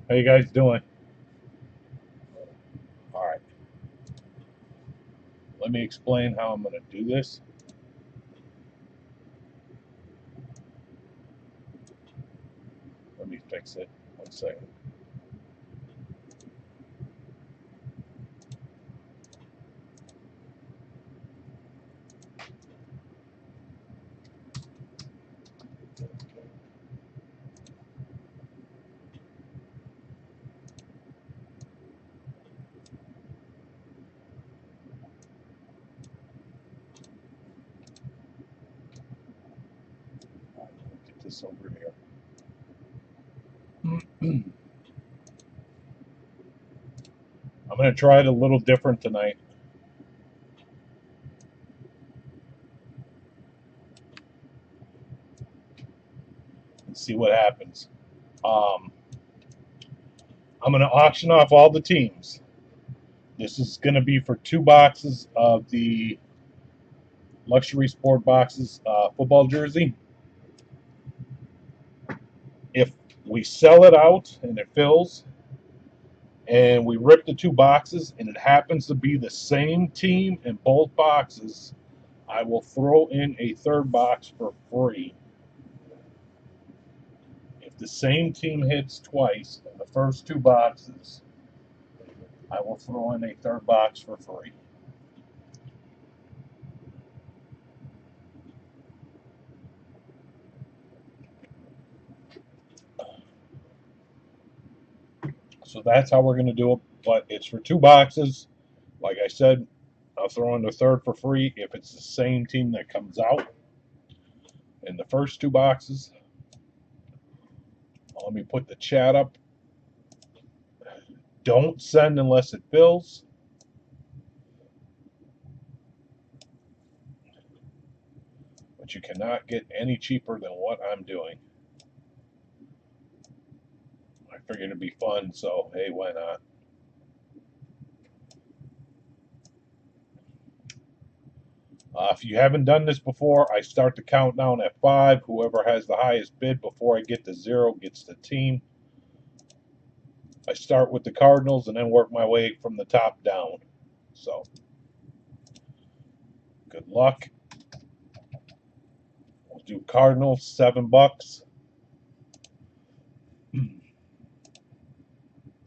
How you guys doing? All right. Let me explain how I'm going to do this. Let me fix it. 1 second. Get this over here. I'm going to try it a little different tonight and see what happens. Um, I'm going to auction off all the teams. This is going to be for 2 boxes of the luxury sport boxes football jersey. If we sell it out and it fills, and we rip the 2 boxes, and it happens to be the same team in both boxes, I will throw in a third box for free. If the same team hits twice in the first 2 boxes, I will throw in a third box for free. So that's how we're going to do it, but it's for 2 boxes. Like I said, I'll throw in the third for free if it's the same team that comes out in the first 2 boxes. Let me put the chat up. Don't send unless it fills. But you cannot get any cheaper than what I'm doing. I figured it'd be fun, so hey, why not? If you haven't done this before, I start the countdown at 5. Whoever has the highest bid before I get to 0 gets the team. I start with the Cardinals and then work my way from the top down. So, good luck. We'll do Cardinals, $7.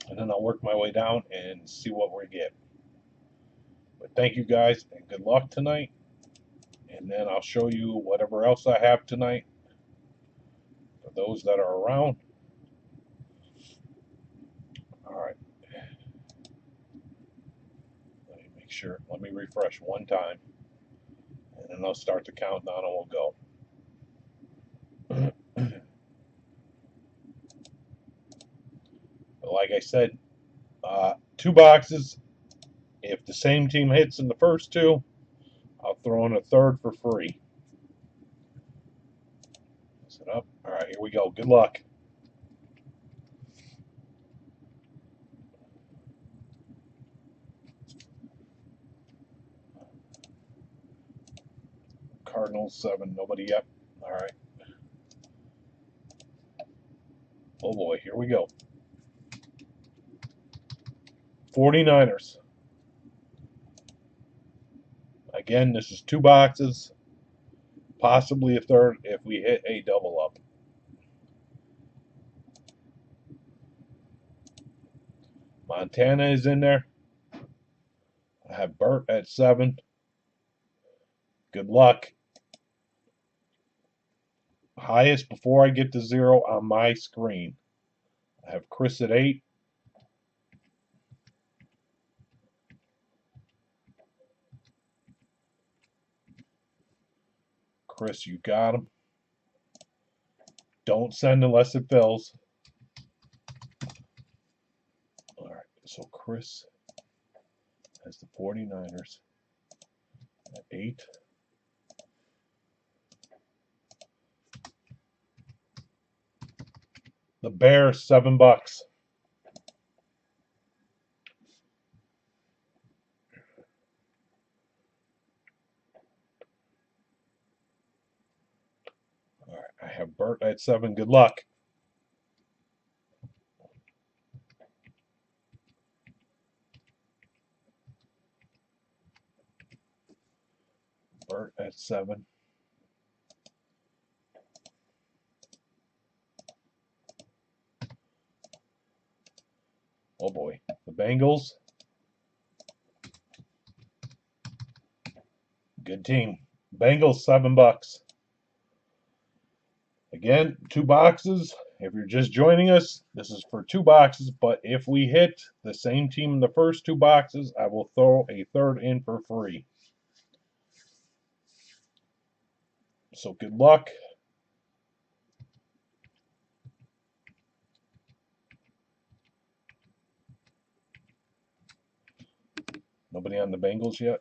And then I'll work my way down and see what we get. But thank you guys and good luck tonight. And then I'll show you whatever else I have tonight for those that are around. All right. Let me make sure. Let me refresh one time. And then I'll start the countdown and we'll go. But like I said, 2 boxes. If the same team hits in the first 2, I'll throw in a third for free. Set up. All right, here we go. Good luck. Cardinals 7. Nobody yet. All right. Oh boy, here we go. 49ers. Again, this is 2 boxes, possibly a third if we hit a double up. Montana is in there. I have Burt at 7. Good luck. Highest before I get to 0 on my screen. I have Chris at 8. Chris, you got him. Don't send unless it fills. All right, so Chris has the 49ers at 8. The Bears, $7. All right, I have Burt at 7. Good luck. start at 7. Oh boy, the Bengals. Good team. Bengals, $7. Again, 2 boxes. If you're just joining us, this is for 2 boxes, but if we hit the same team in the first 2 boxes, I will throw a third in for free. So good luck. Nobody on the Bengals yet?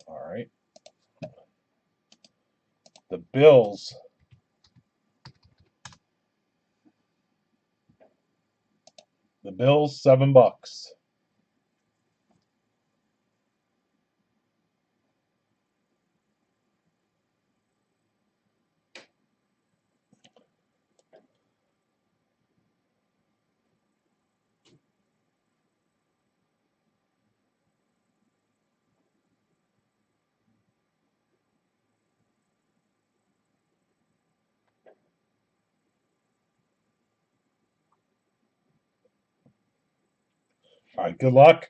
All right. The Bills. The Bills, $7. All right, good luck.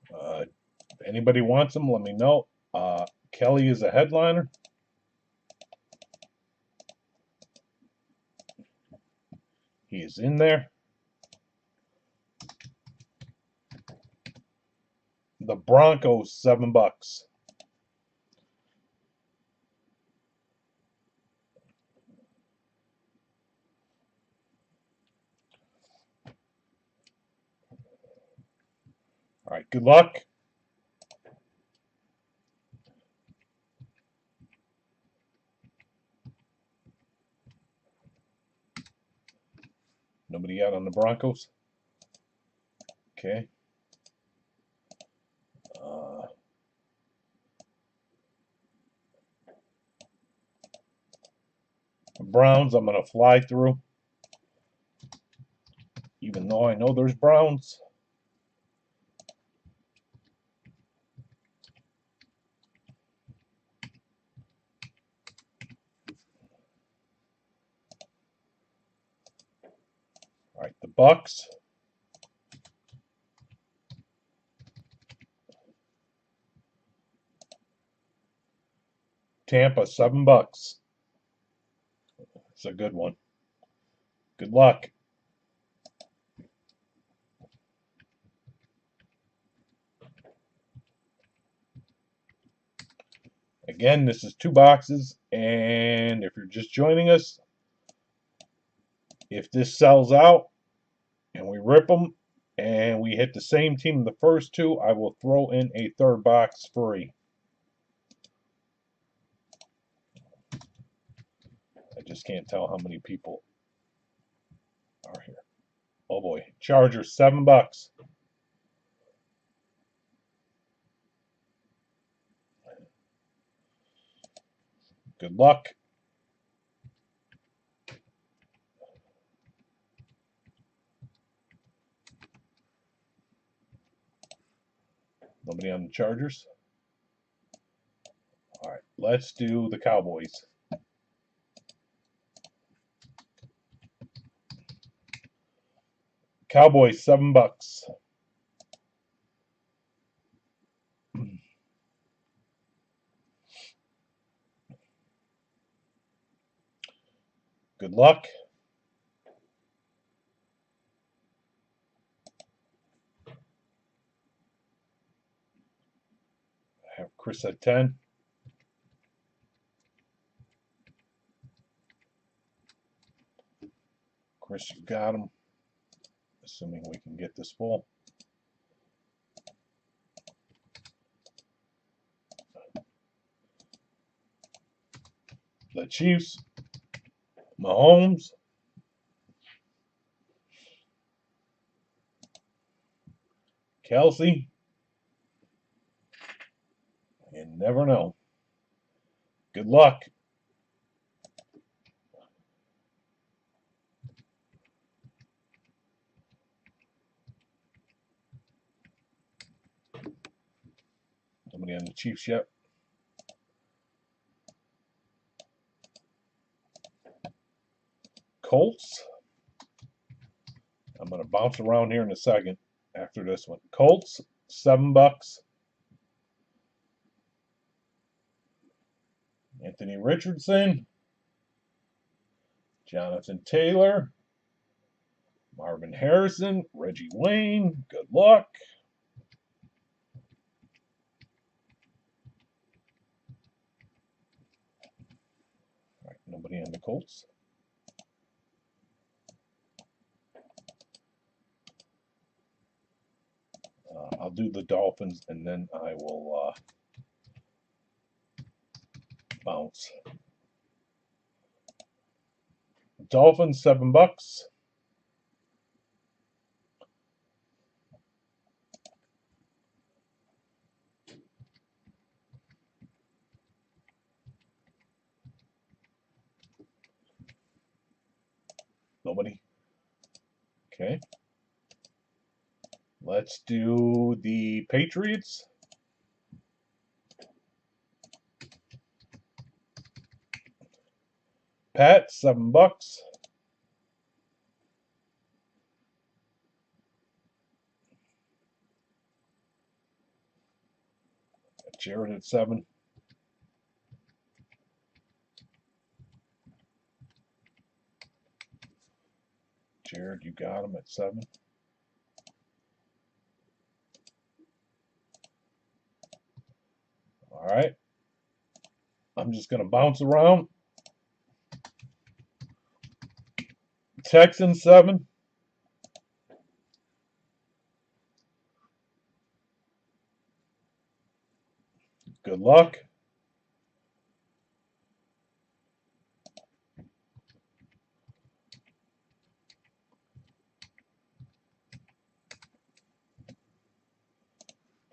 If anybody wants them, let me know. Kelly is a headliner. He is in there. The Broncos, $7. All right, good luck. Nobody out on the Broncos? Okay. Browns, I'm going to fly through. Even though I know there's Browns. All right, the Bucks. Tampa, $7. It's a good one. Good luck. Again, this is 2 boxes, and if you're just joining us, if this sells out and we rip them and we hit the same team in the first 2, I will throw in a third box free. I just can't tell how many people are here. Oh boy, Chargers, $7. Good luck. Nobody on the Chargers? All right, let's do the Cowboys. Cowboys, $7. Good luck. I have Chris at 10. Chris, you got him. Assuming we can get this full. The Chiefs, Mahomes, Kelsey. You never know. Good luck. Somebody on the Chiefs yet? Colts. I'm going to bounce around here in a second after this one. Colts, $7. Anthony Richardson. Jonathan Taylor. Marvin Harrison. Reggie Wayne. Good luck. All right, nobody on the Colts. I'll do the Dolphins and then I will bounce. Dolphins, $7. Nobody. Okay. Let's do the Patriots. Pat, $7. Jared at 7. Jared, you got him at 7. All right. I'm just going to bounce around. Texans, 7. Good luck.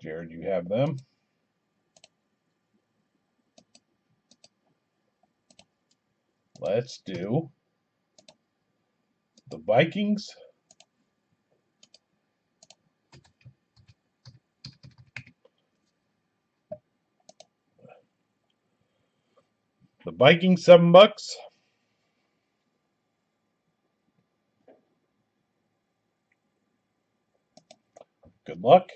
Jared, you have them. Let's do the Vikings. The Vikings, $7. Good luck.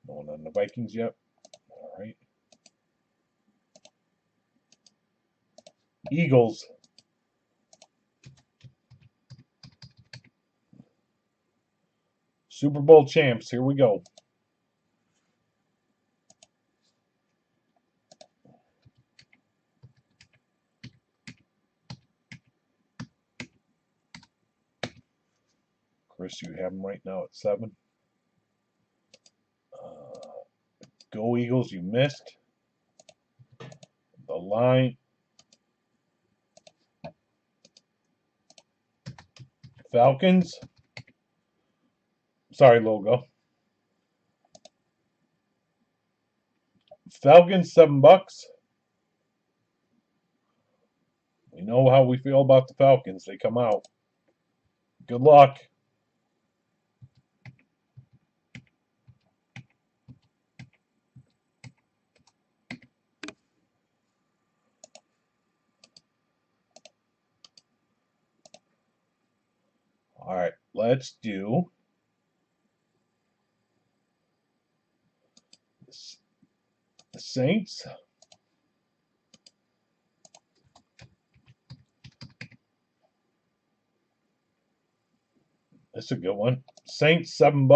No one on the Vikings yet. All right. Eagles. Super Bowl champs. Here we go. Chris, you have them right now at 7. Go Eagles, you missed. The line. Falcons. Sorry, logo. Falcons, $7. We know how we feel about the Falcons. They come out. Good luck. All right, let's do the Saints. That's a good one. Saints, $7.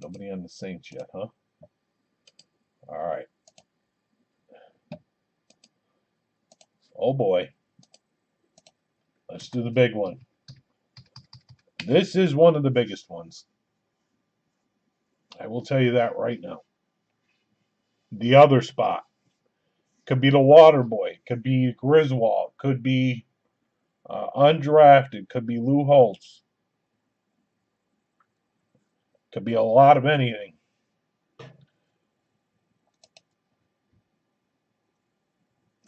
Nobody on the Saints yet, huh? All right. Oh boy. Let's do the big one. This is one of the biggest ones. I will tell you that right now. The other spot could be the Water Boy, could be Griswold, could be undrafted, could be Lou Holtz, could be a lot of anything.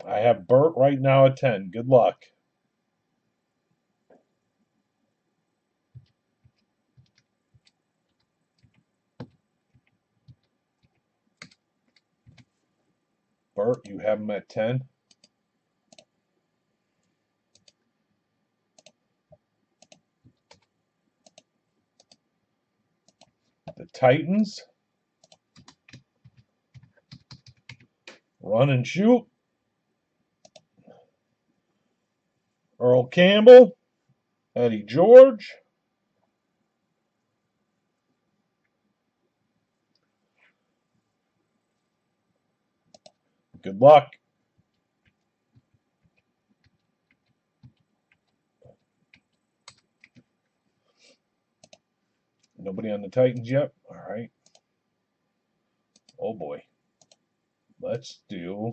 I have Burt right now at 10. Good luck. Burt, you have him at 10. The Titans. Run and shoot. Earl Campbell. Eddie George. Good luck. Nobody on the Titans yet? All right. Oh boy. Let's do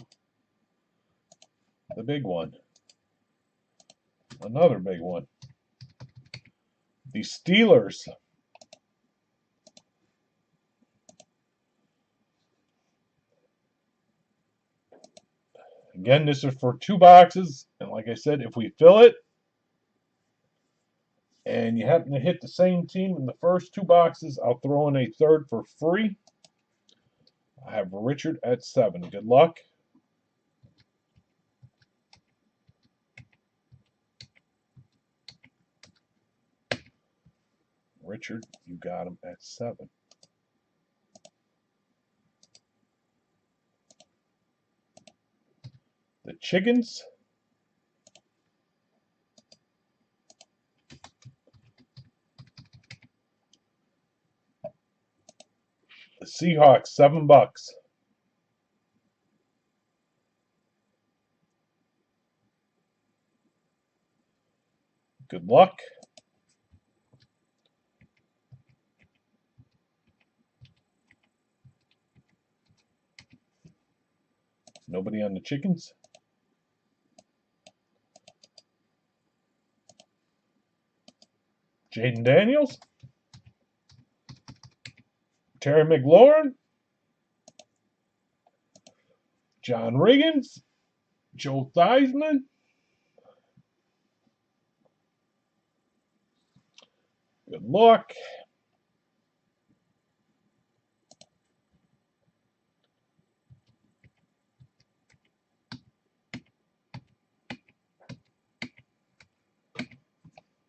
the big one. Another big one. The Steelers. Again, this is for 2 boxes. And like I said, if we fill it and you happen to hit the same team in the first 2 boxes, I'll throw in a third for free. I have Richard at 7. Good luck. Richard, you got him at 7. The Chickens. The Seahawks, $7. Good luck. Nobody on the Chickens. Jaden Daniels. Terry McLaurin. John Riggins. Joe Theismann. Good luck.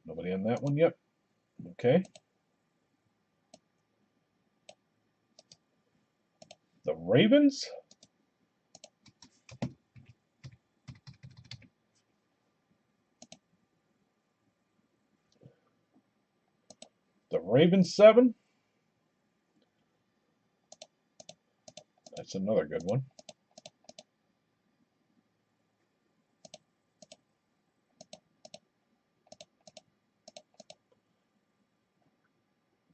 Nobody on that one yet. Okay. The Ravens. The Ravens, 7. That's another good one.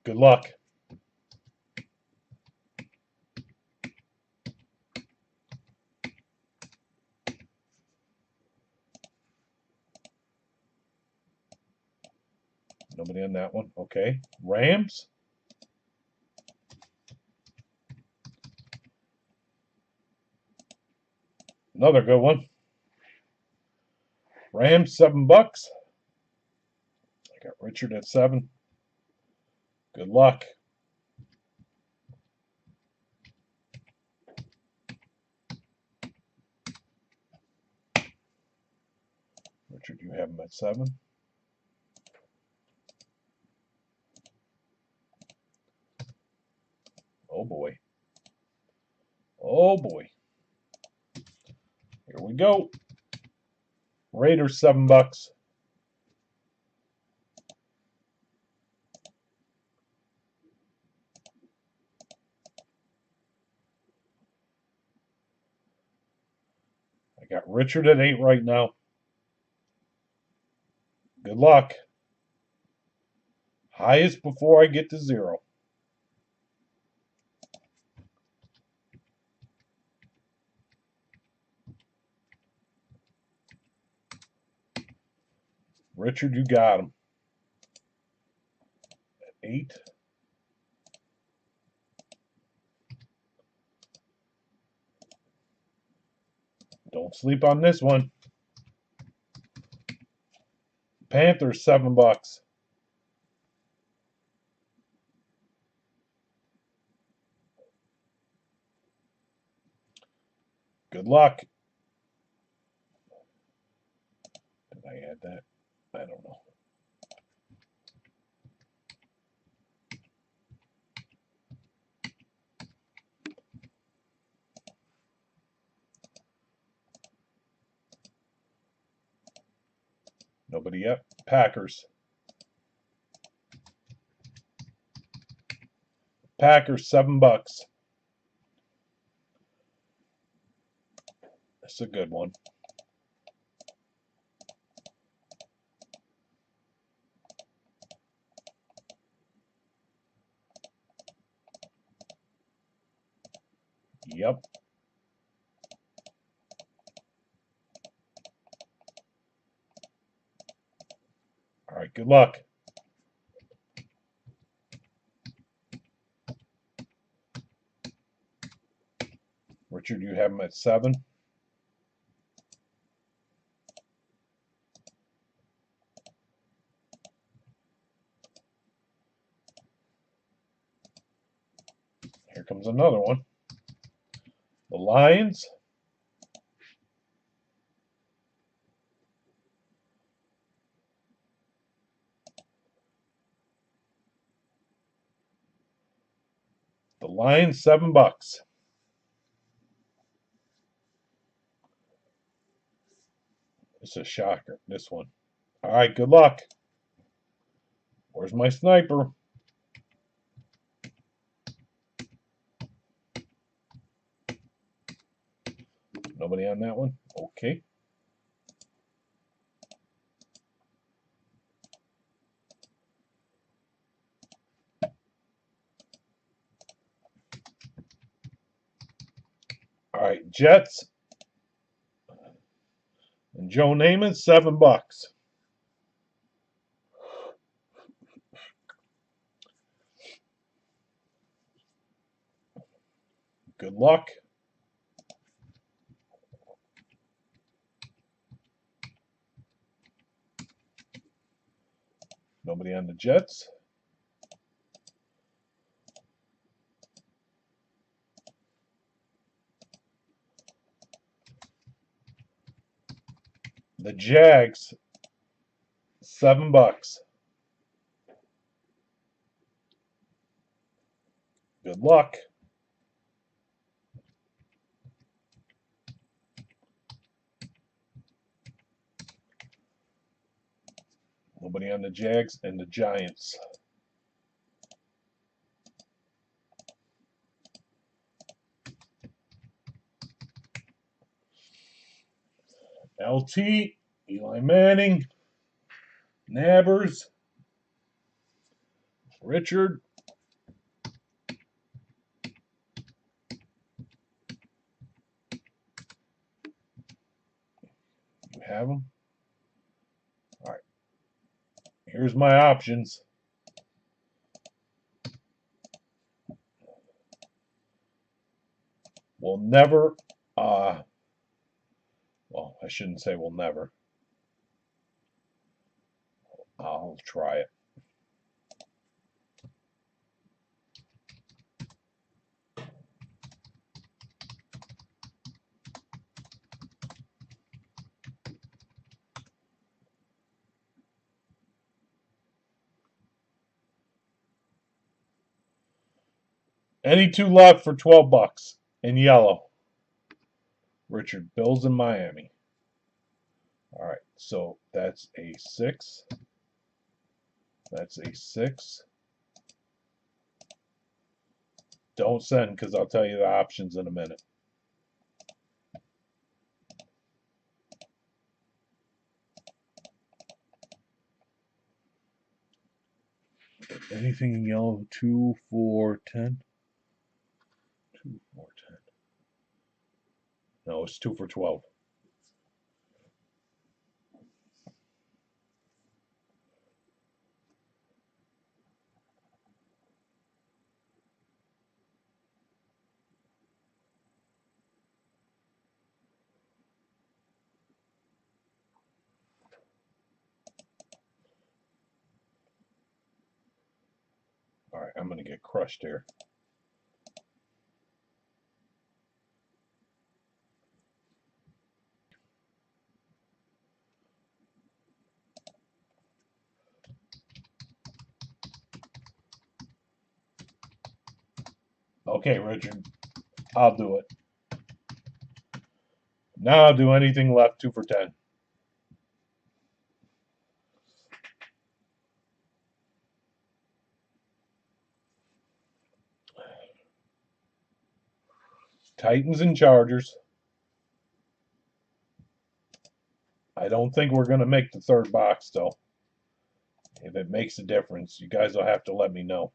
Good luck. Nobody on that one. Okay. Rams. Another good one. Rams, $7. I got Richard at 7. Good luck. Richard, you have him at 7. Oh boy. Oh boy. Here we go. Raiders, $7. I got Richard at 8 right now. Good luck. Highest before I get to 0. Richard, you got him. 8. Don't sleep on this one. Panthers, $7. Good luck. Did I add that? I don't know. Nobody yet. Packers. Packers, $7. That's a good one. Yep. All right, good luck. Richard, you have them at 7. Here comes another one. The Lions. The Lions, $7. It's a shocker, this one. All right, good luck. Where's my sniper? Nobody on that one? Okay. All right, Jets. And Joe Namath, $7. Good luck. Nobody on the Jets. The Jags, $7. Good luck. Nobody on the Jags and the Giants. LT, Eli Manning, Nabbers, Richard. You have them? All right. Here's my options. We'll never, well, I shouldn't say we'll never. I'll try it. Any two left for $12 in yellow. Richard, Bills in Miami. All right, so that's a 6. That's a 6. Don't send because I'll tell you the options in a minute. Anything in yellow? 2, 4, 10. 2, 4, 10. No, it's 2 for 12. All right, I'm going to get crushed here. Okay, Richard, I'll do it. Now I'll do anything left 2 for 10. Titans and Chargers. I don't think we're going to make the third box, though. If it makes a difference, you guys will have to let me know.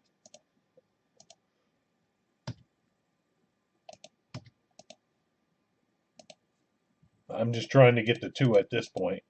I'm just trying to get the 2 at this point.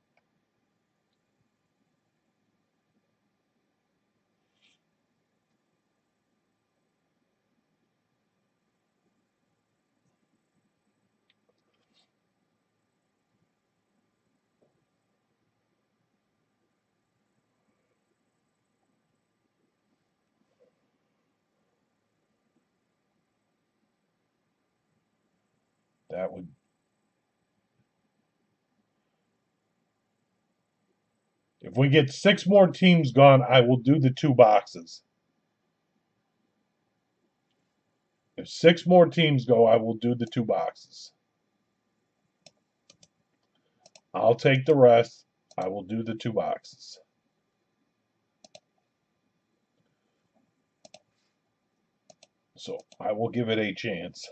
That would... If we get 6 more teams gone, I will do the 2 boxes. If 6 more teams go, I will do the 2 boxes. I'll take the rest. I will do the 2 boxes. So I will give it a chance.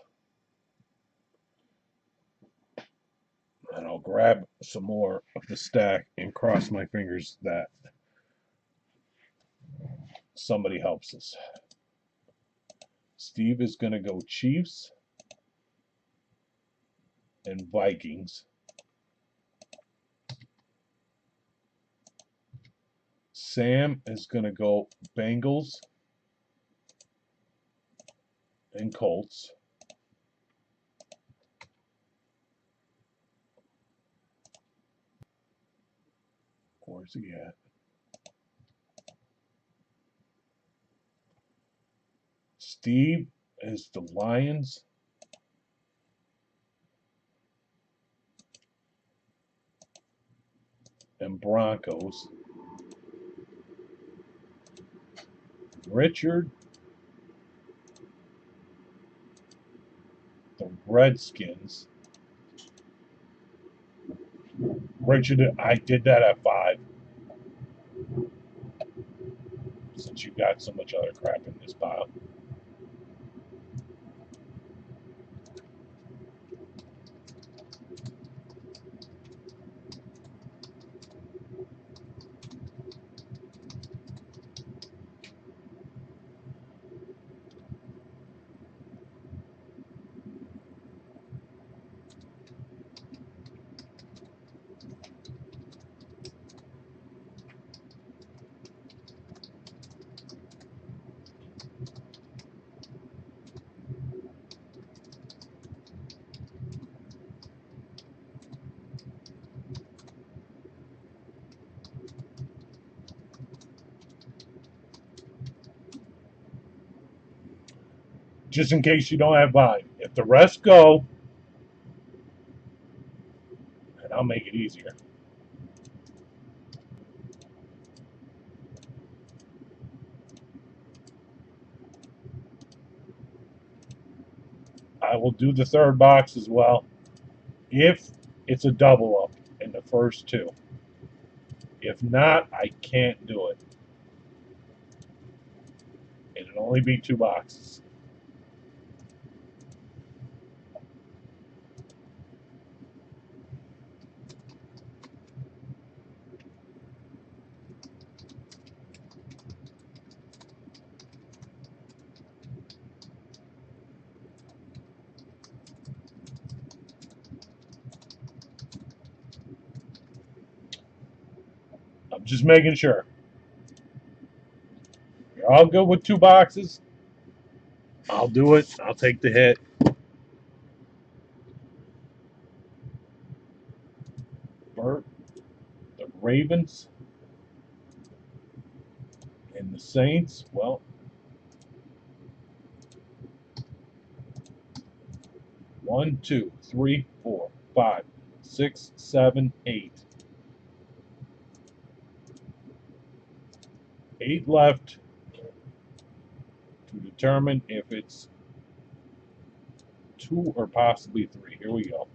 And I'll grab some more of the stack and cross my fingers that somebody helps us. Steve is going to go Chiefs and Vikings. Sam is going to go Bengals and Colts. Where's he at? Steve is the Lions and Broncos. Richard, the Redskins. Richard, I did that at 5. Since you got so much other crap in this pile. Just in case you don't have volume. If the rest go, and I'll make it easier. I will do the third box as well. If it's a double up in the first 2. If not, I can't do it. It'll only be 2 boxes. Just making sure. You're all good with 2 boxes? I'll do it. I'll take the hit. Bert, the Ravens, and the Saints. Well, 1, 2, 3, 4, 5, 6, 7, 8. 8 left to determine if it's 2 or possibly 3. Here we go.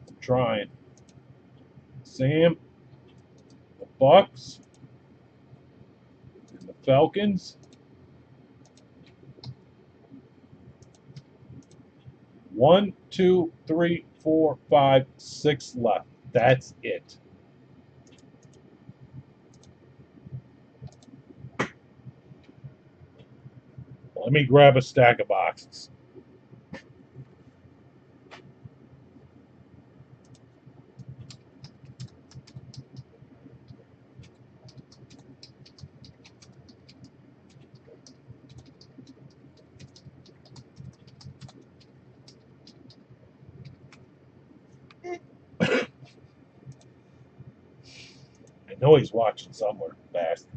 I'm trying. Sam, the Bucks, and the Falcons. 1, 2, 3, 4, 5, 6 left. That's it. Let me grab a stack of boxes. I know he's watching somewhere, bastard.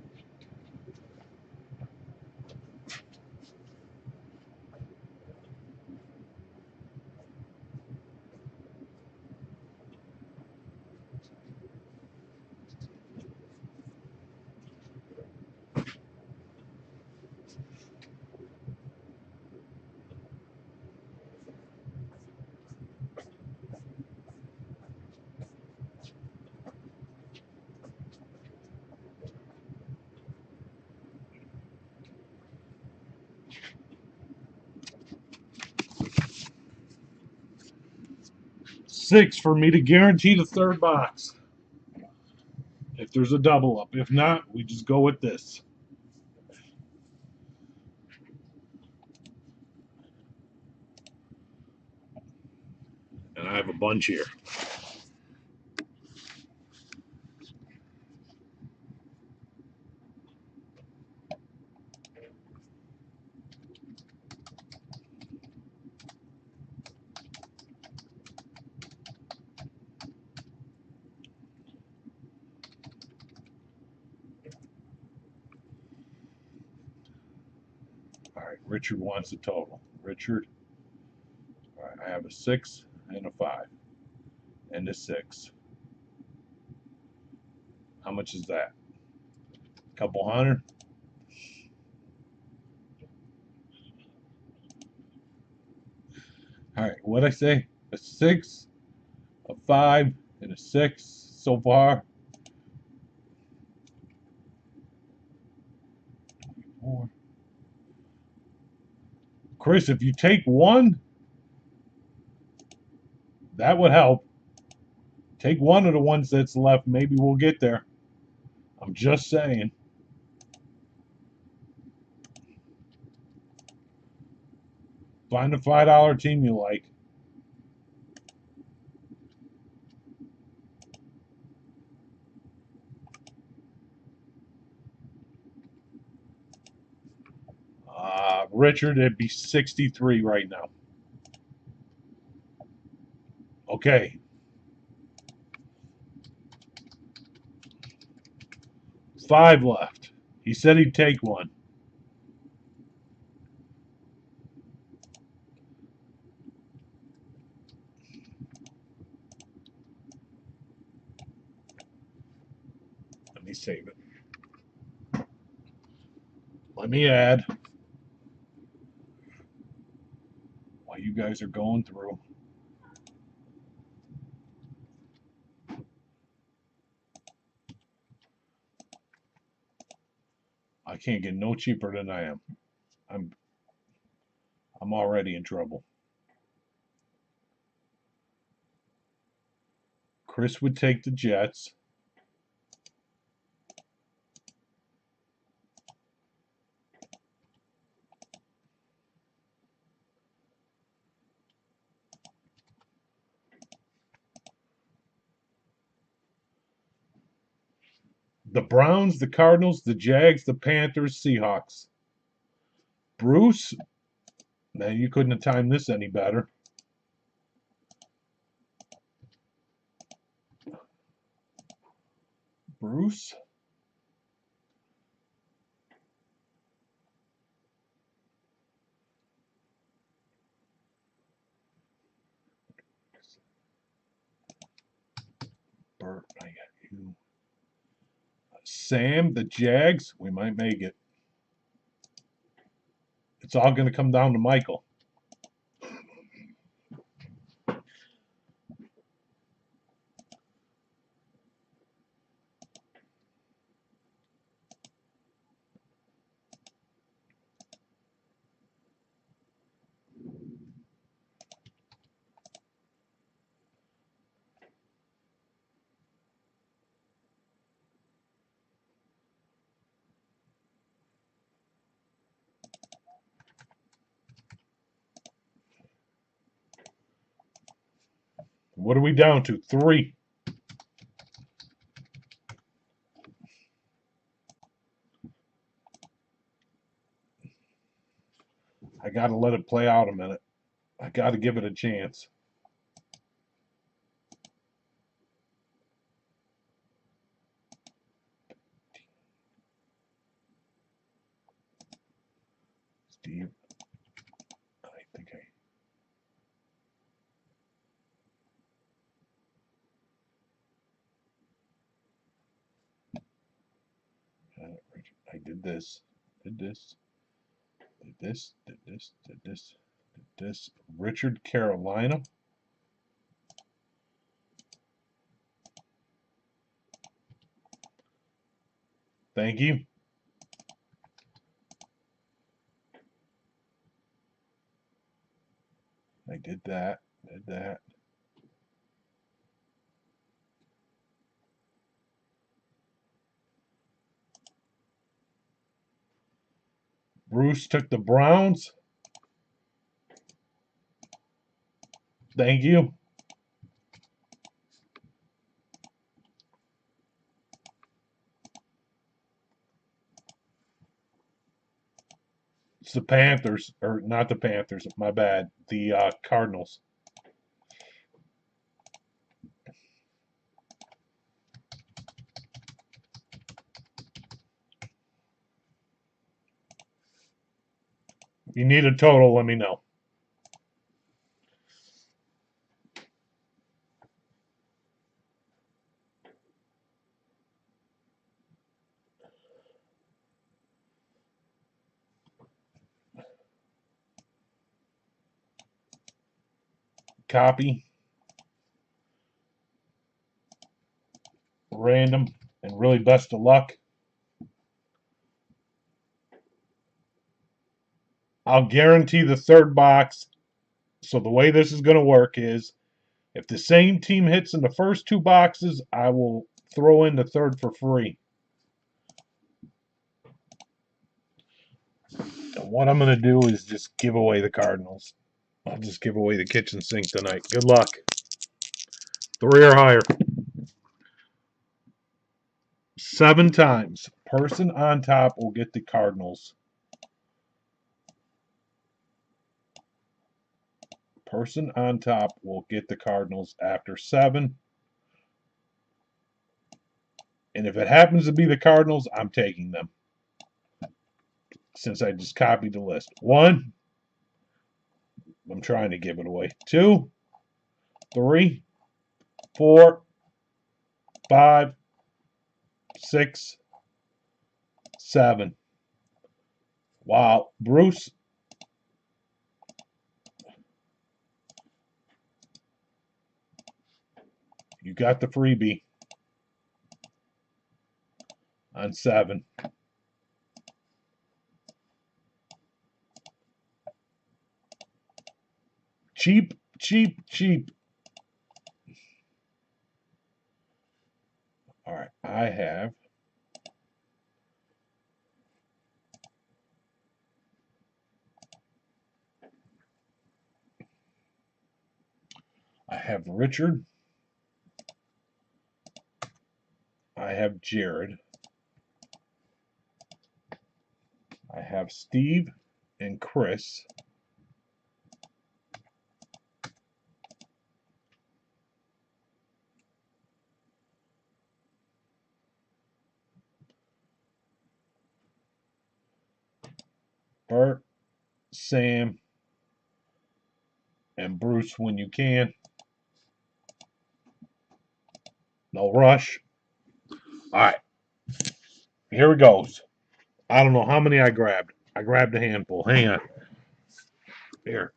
Six for me to guarantee the third box. If there's a double up. If not, we just go with this. And I have a bunch here. All right, Richard wants a total. Richard, all right, I have a 6 and a 5 and a 6. How much is that? A couple hundred? All right, what'd I say? A 6, a 5, and a 6 so far. 4. Chris, if you take one, that would help. Take one of the ones that's left. Maybe we'll get there. I'm just saying. Find a $5 team you like. Richard, it'd be 63 right now. Okay. 5 left. He said he'd take one. Let me save it. Let me add while you guys are going through. I can't get no cheaper than I am. I'm already in trouble. Chris would take the Jets. The Browns, the Cardinals, the Jags, the Panthers, Seahawks. Bruce, now you couldn't have timed this any better. Bruce. Bert, I got you. Sam, the Jags, we might make it. It's all going to come down to Michael. What are we down to? 3. I got to let it play out a minute. I got to give it a chance. Steve, I think I did this, did this, did this, did this, did this, did this. Richard, Carolina. Thank you. I did that, did that. Bruce took the Browns. Thank you. It's the Panthers, or not the Panthers, my bad. The Cardinals. You need a total, let me know. Copy. Random. And really best of luck. I'll guarantee the third box. So the way this is going to work is if the same team hits in the first 2 boxes, I will throw in the third for free. And what I'm going to do is just give away the Cardinals. I'll just give away the kitchen sink tonight. Good luck. 3 or higher. 7 times. Person on top will get the Cardinals. Person on top will get the Cardinals after 7. And if it happens to be the Cardinals, I'm taking them. Since I just copied the list. 1. I'm trying to give it away. 2, 3, 4, 5, 6, 7. Wow. Bruce. You got the freebie on 7. Cheap, cheap, cheap. All right. I have Richard. I have Jared. have Steve and Chris. Bert, Sam, and Bruce when you can. No rush. All right. Here it goes. I don't know how many I grabbed. I grabbed a handful. Hang on. Here.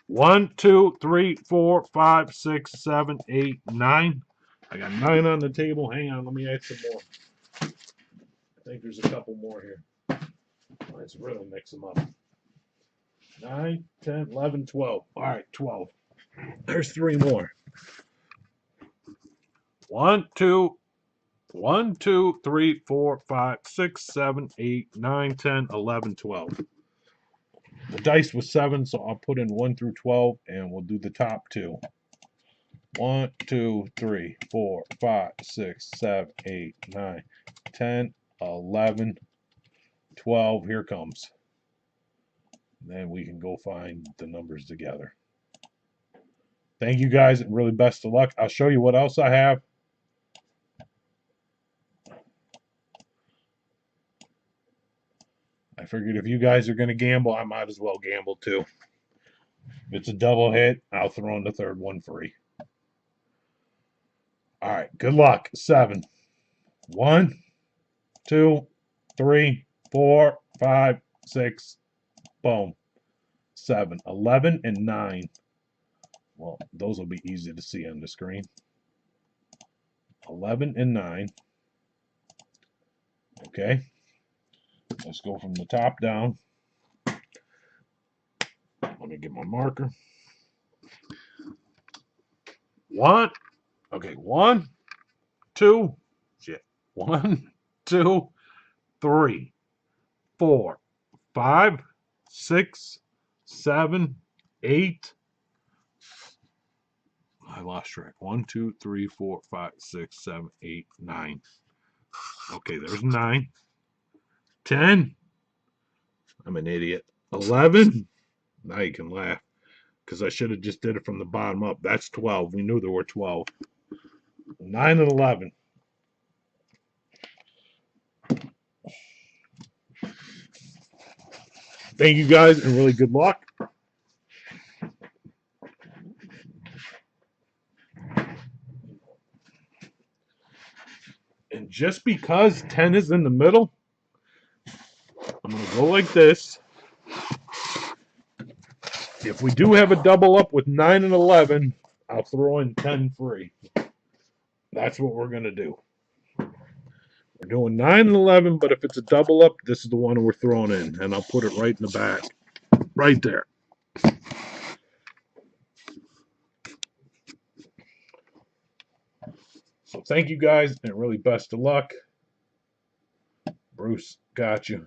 1, 2, 3, 4, 5, 6, 7, 8, 9. I got 9 on the table. Hang on. Let me add some more. I think there's a couple more here. Let's really mix them up. 9, 10, 11, 12. All right, 12. There's 3 more. 1, 2, 1, 2, 3, 4, 5, 6, 7, 8, 9, 10, 11, 12. The dice was 7, so I'll put in 1 through 12, and we'll do the top 2. 1, 2, 3, 4, 5, 6, 7, 8, 9, 10, 11, 12. Here comes. Then we can go find the numbers together. Thank you guys, and really best of luck. I'll show you what else I have. I figured if you guys are going to gamble, I might as well gamble too. If it's a double hit, I'll throw in the third one free. All right, good luck. 7. 1, 2, 3, 4, 5, 6. Boom. 7. 11 and 9. Well, those will be easy to see on the screen. 11 and 9. Okay. Let's go from the top down. Let me get my marker. 1. Okay, 1, 2. Shit. 1, 2, 3, 4, 5, 6, 7, 8. I lost track. 1, 2, 3, 4, 5, 6, 7, 8, 9. Okay, there's 9. 10. I'm an idiot. 11. Now you can laugh because I should have just did it from the bottom up. That's 12. We knew there were 12. 9 and 11. Thank you guys, and really good luck. And just because 10 is in the middle, I'm going to go like this. If we do have a double up with 9 and 11, I'll throw in 10 free. That's what we're going to do. We're doing 9 and 11, but if it's a double up, this is the one we're throwing in. And I'll put it right in the back. Right there. So thank you guys, and really best of luck. Bruce, got you.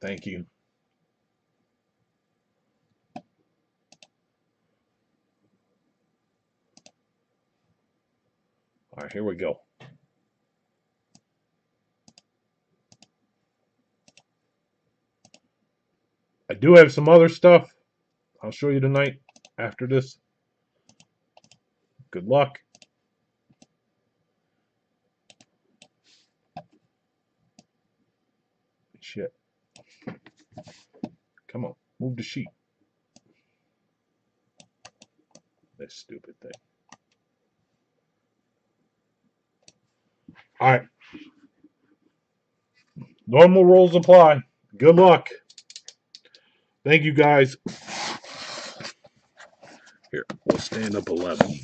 Thank you. All right, here we go. I do have some other stuff I'll show you tonight after this. Good luck. Shit. Come on, move the sheet. This stupid thing. All right. Normal rules apply. Good luck. Thank you guys. Here, we'll stand up 11.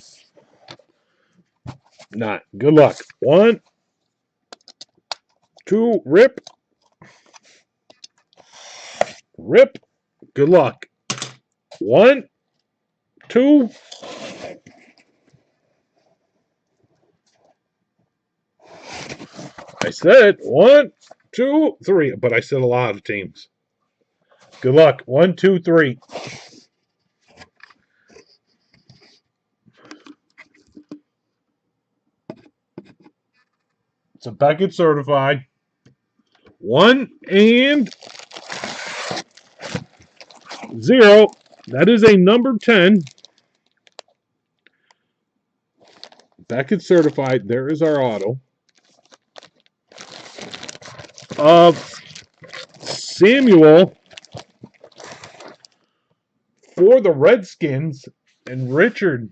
9. Good luck. 1, 2, rip. Rip. Good luck. 1, 2. I said 1, 2, 3, but I said a lot of teams. Good luck. 1, 2, 3. It's a Beckett certified. 1 and 0. That is a number 10. Beckett certified. There is our auto of Samuel for the Redskins and Richard.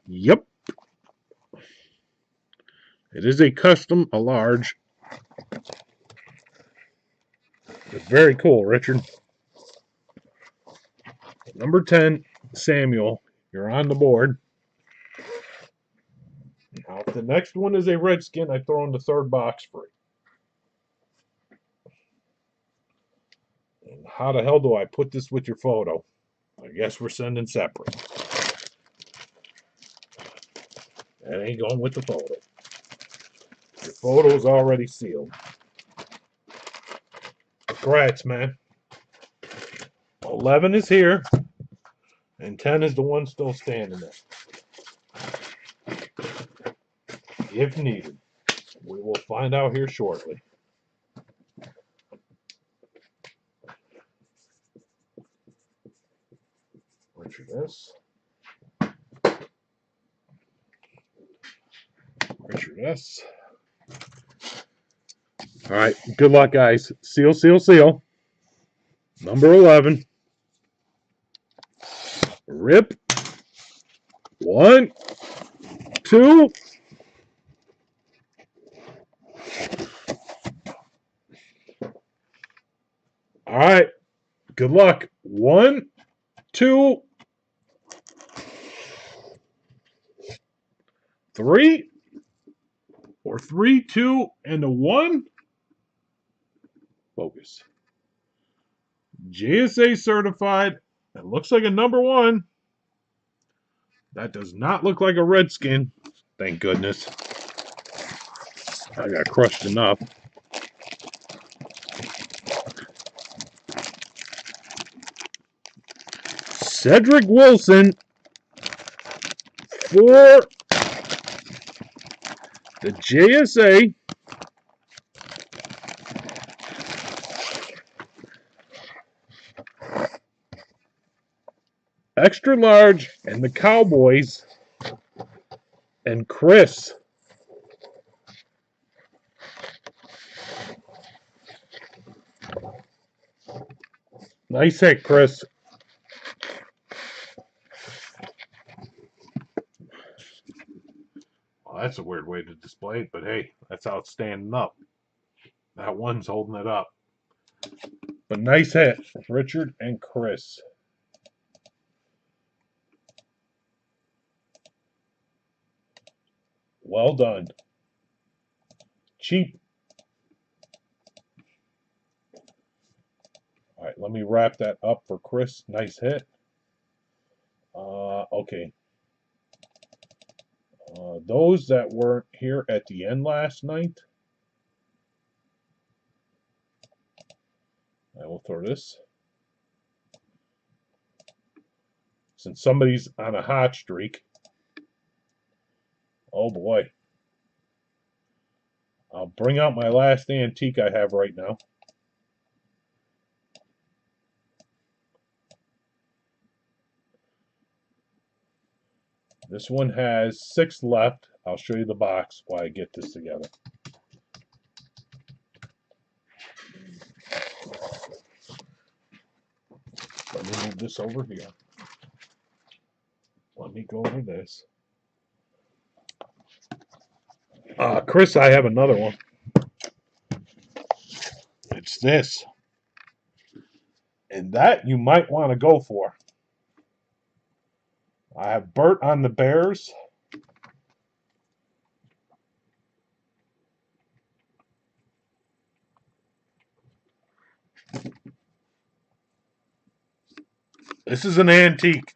Yep. It is a custom, a large. It's very cool, Richard. Number 10, Samuel. You're on the board. Now, if the next one is a Redskin, I throw in the third box free. And how the hell do I put this with your photo? I guess we're sending separate. That ain't going with the photo. Your photo is already sealed. Congrats, man. 11 is here, and 10 is the one still standing there. If needed. We will find out here shortly. Richard S. Richard S. All right. Good luck, guys. Seal, seal, seal. Number 11. Rip. 1, 2. All right. Good luck. 1, 2, 3. Or 3, 2, and a 1. Focus. JSA certified. It looks like a number 1. That does not look like a Redskin. Thank goodness. I got crushed enough. Cedric Wilson for the JSA. Extra large and the Cowboys. And Chris. Nice hit, Chris. Well, that's a weird way to display it, but hey, that's how it's standing up. That one's holding it up. But nice hit, Richard and Chris. Well done. Cheap. All right, let me wrap that up for Chris. Nice hit. Okay. Those that weren't here at the end last night, I will throw this. Since somebody's on a hot streak. Oh boy. I'll bring out my last antique I have right now. This one has 6 left. I'll show you the box while I get this together. Let me move this over here. Let me go over this. Chris, I have another one. It's this. And that you might want to go for. I have Bert on the Bears. This is an antique.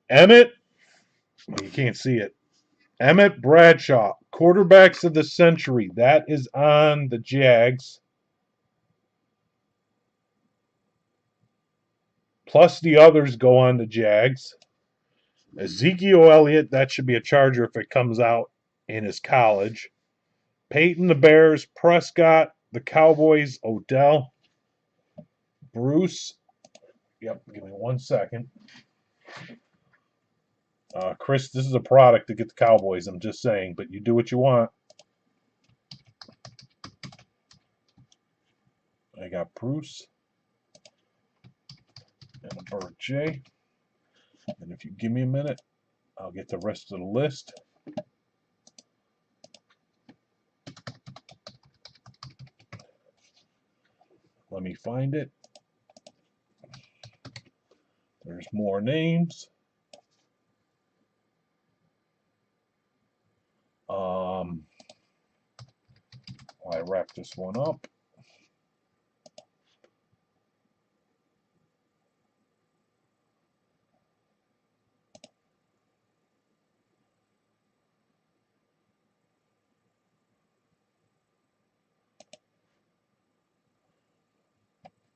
Emmett, you can't see it. Emmett Bradshaw, quarterbacks of the century. That is on the Jags. plus the others go on the Jags. Ezekiel Elliott, that should be a Charger if it comes out in his college. Peyton, the Bears. Prescott, the Cowboys. Odell. Bruce. Yep, give me 1 second. Chris, this is a product to get the Cowboys. I'm just saying, but you do what you want. I got Bruce and a Bert J. And if you give me a minute, I'll get the rest of the list. Let me find it. There's more names. I wrap this one up.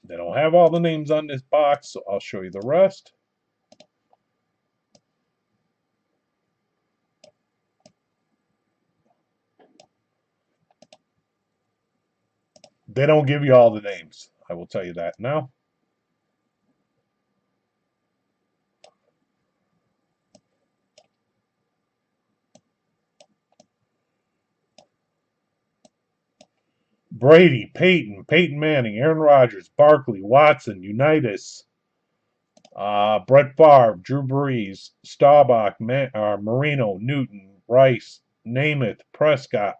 They don't have all the names on this box, so I'll show you the rest. They don't give you all the names. I will tell you that now. Brady, Peyton Manning, Aaron Rodgers, Barkley, Watson, Unitas, Brett Favre, Drew Brees, Staubach, Marino, Newton, Rice, Namath, Prescott,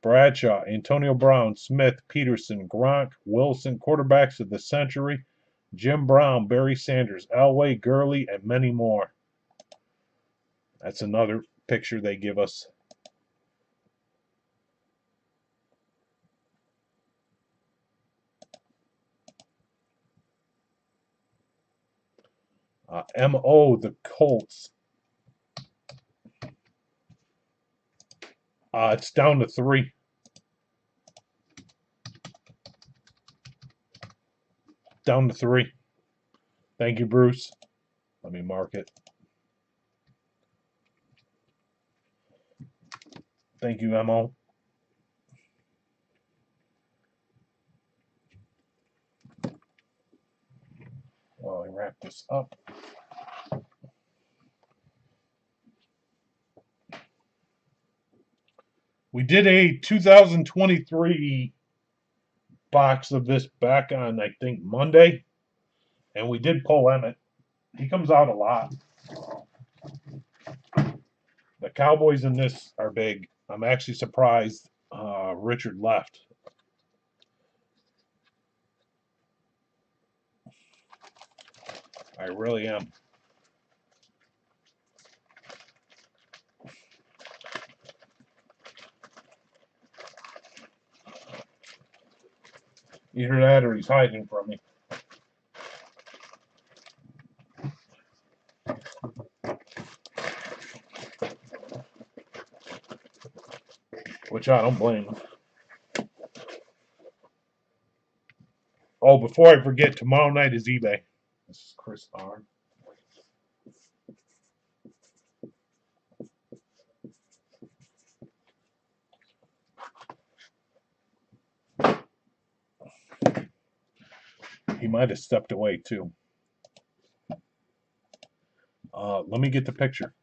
Bradshaw, Antonio Brown, Smith, Peterson, Gronk, Wilson, quarterbacks of the century, Jim Brown, Barry Sanders, Elway, Gurley, and many more. That's another picture they give us. M.O., the Colts. It's down to 3. Down to 3. Thank you, Bruce. Let me mark it. Thank you, M.O. While I wrap this up. We did a 2023 box of this back on, I think, Monday, and we did pull Emmett. He comes out a lot. The Cowboys in this are big. I'm actually surprised Richard left. I really am. Either that or he's hiding from me. Which I don't blame him. Oh, before I forget, tomorrow night is eBay. This is Chris R. He might have stepped away too. Let me get the picture.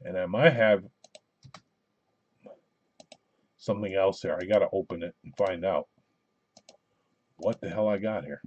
And I might have something else here. I got to open it and find out what the hell I got here.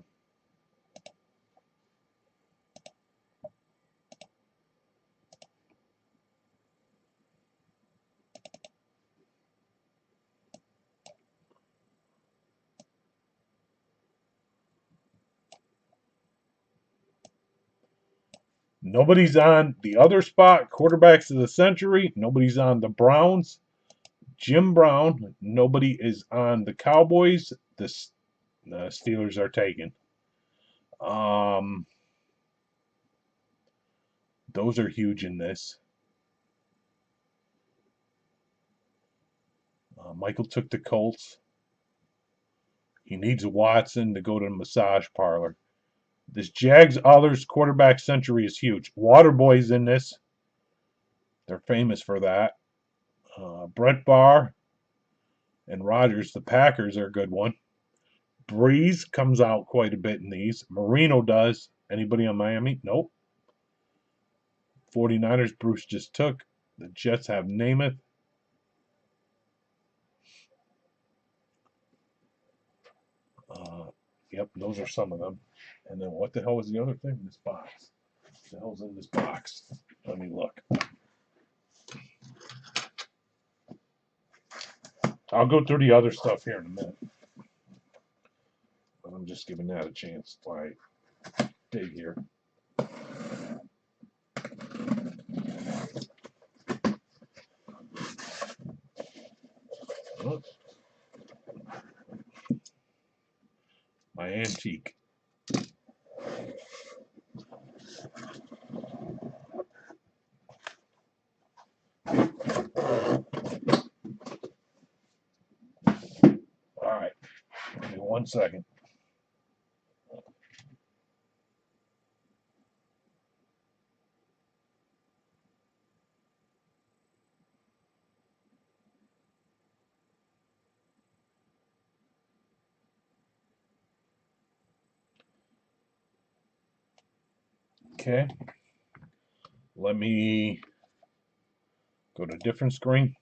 Nobody's on the other spot, quarterbacks of the century. Nobody's on the Browns. Jim Brown. Nobody is on the Cowboys. The Steelers are taken. Those are huge in this. Michael took the Colts. He needs Watson to go to the massage parlor. This Jags Others quarterback century is huge. Waterboy's in this. They're famous for that. Brett Barr and Rodgers, the Packers, are a good one. Breeze comes out quite a bit in these. Marino does. Anybody on Miami? Nope. 49ers, Bruce just took. The Jets have Namath. Yep, those are some of them. And then what the hell was the other thing in this box? What the hell's in this box? Let me look. I'll go through the other stuff here in a minute. But I'm just giving that a chance while I dig here. Oh. My antique. All right. Give me 1 second. Okay. Let me go to a different screen.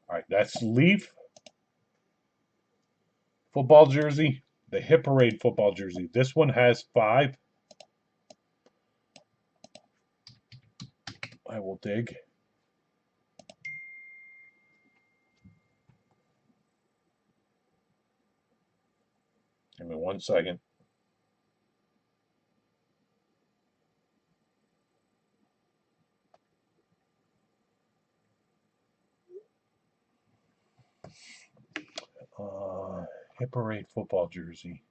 All right, that's Leaf football jersey, the Hit Parade football jersey. This one has 5. I will dig. Give me 1 second. Hit Parade football jersey.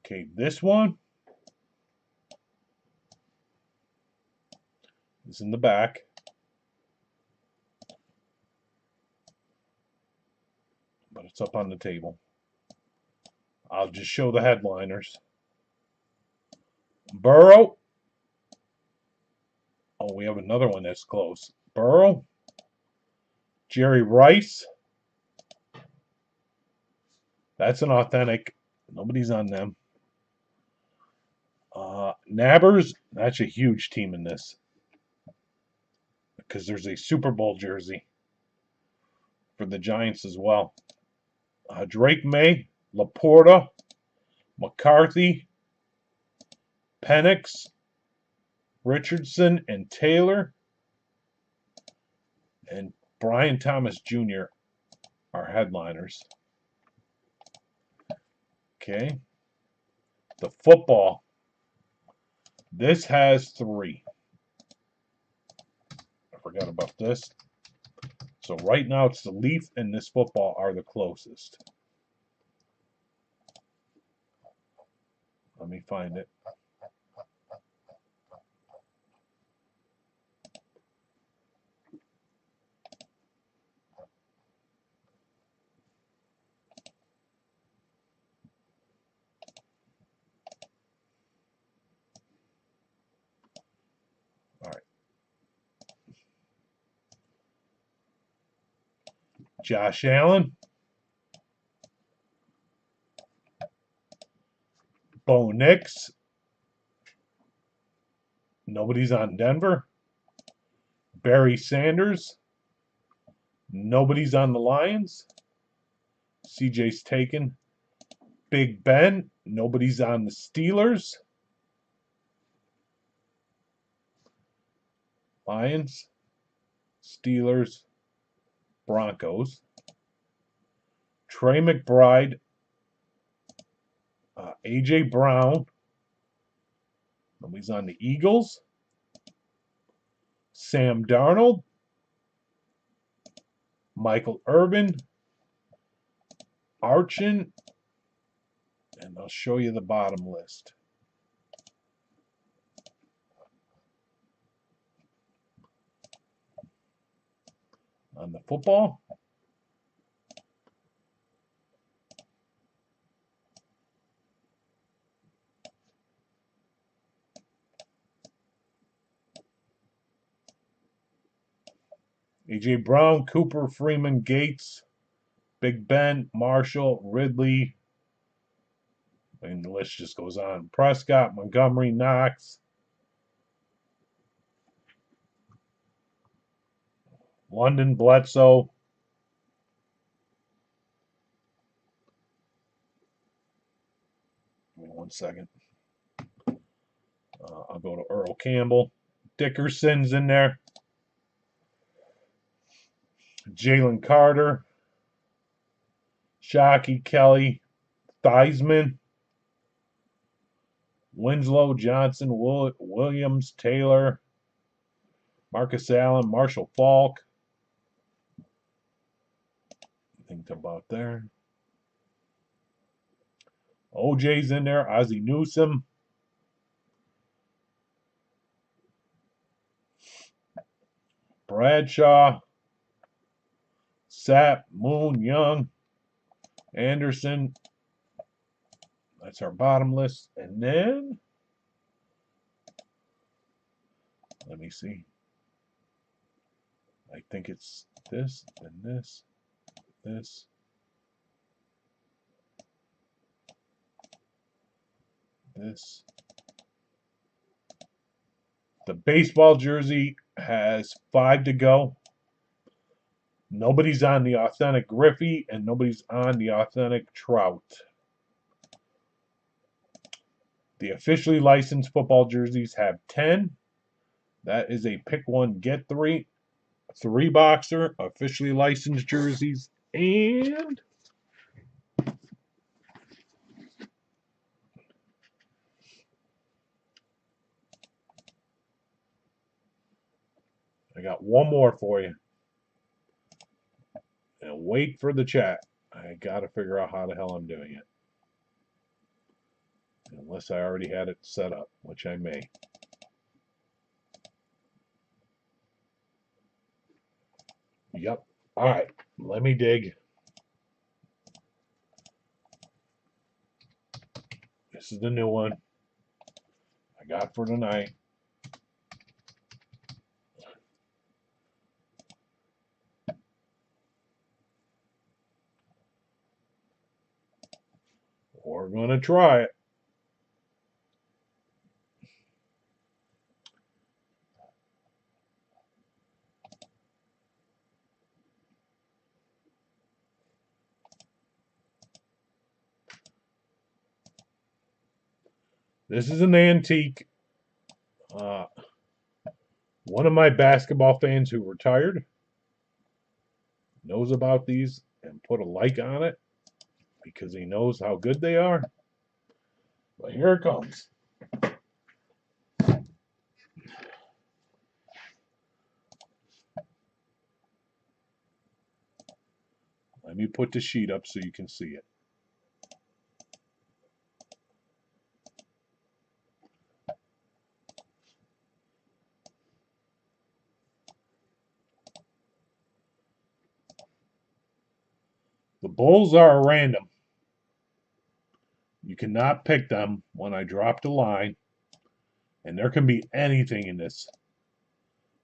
Okay, this one is in the back. But it's up on the table. I'll just show the headliners. Burrow. Oh, we have another one that's close. Burrow. Jerry Rice. That's an authentic. Nobody's on them. Nabbers. That's a huge team in this. Because there's a Super Bowl jersey for the Giants as well. Drake May. Laporta. McCarthy. Penix. Richardson and Taylor. And Brian Thomas Jr. are headliners. Okay. The football. This has 3. I forgot about this. So right now it's the Leaf and this football are the closest. Let me find it. All right. Josh Allen. Bo Nix. Nobody's on Denver. Barry Sanders. Nobody's on the Lions. CJ's taken. Big Ben. Nobody's on the Steelers. Lions, Steelers, Broncos. Trey McBride, A.J. Brown. Nobody's on the Eagles. Sam Darnold, Michael Irvin, Archin, and I'll show you the bottom list. On the football, A.J. Brown, Cooper, Freeman, Gates, Big Ben, Marshall, Ridley, and the list just goes on. Prescott, Montgomery, Knox, London, Bledsoe. Give me 1 second. I'll go to Earl Campbell. Dickerson's in there. Jalen Carter, Shockey, Kelly, Theismann, Winslow, Johnson, Williams, Taylor, Marcus Allen, Marshall Falk. Think about there. OJ's in there. Ozzie Newsome. Bradshaw. Sapp, Moon, Young, Anderson. That's our bottom list. And then, let me see. I think it's this, then this, this. This. The baseball jersey has 5 to go. Nobody's on the authentic Griffey, and nobody's on the authentic Trout. The officially licensed football jerseys have 10. That is a pick one, get three. 3-boxer, officially licensed jerseys, and I got one more for you. And wait for the chat. I got to figure out how the hell I'm doing it. Unless I already had it set up, which I may. Yep. All right. Let me dig. This is the new one I got for tonight. We're going to try it. This is an antique. One of my basketball fans who retired knows about these and put a like on it because he knows how good they are. But here it comes. Let me put the sheet up so you can see it. The Bulls are random. You cannot pick them when I drop the line. And there can be anything in this.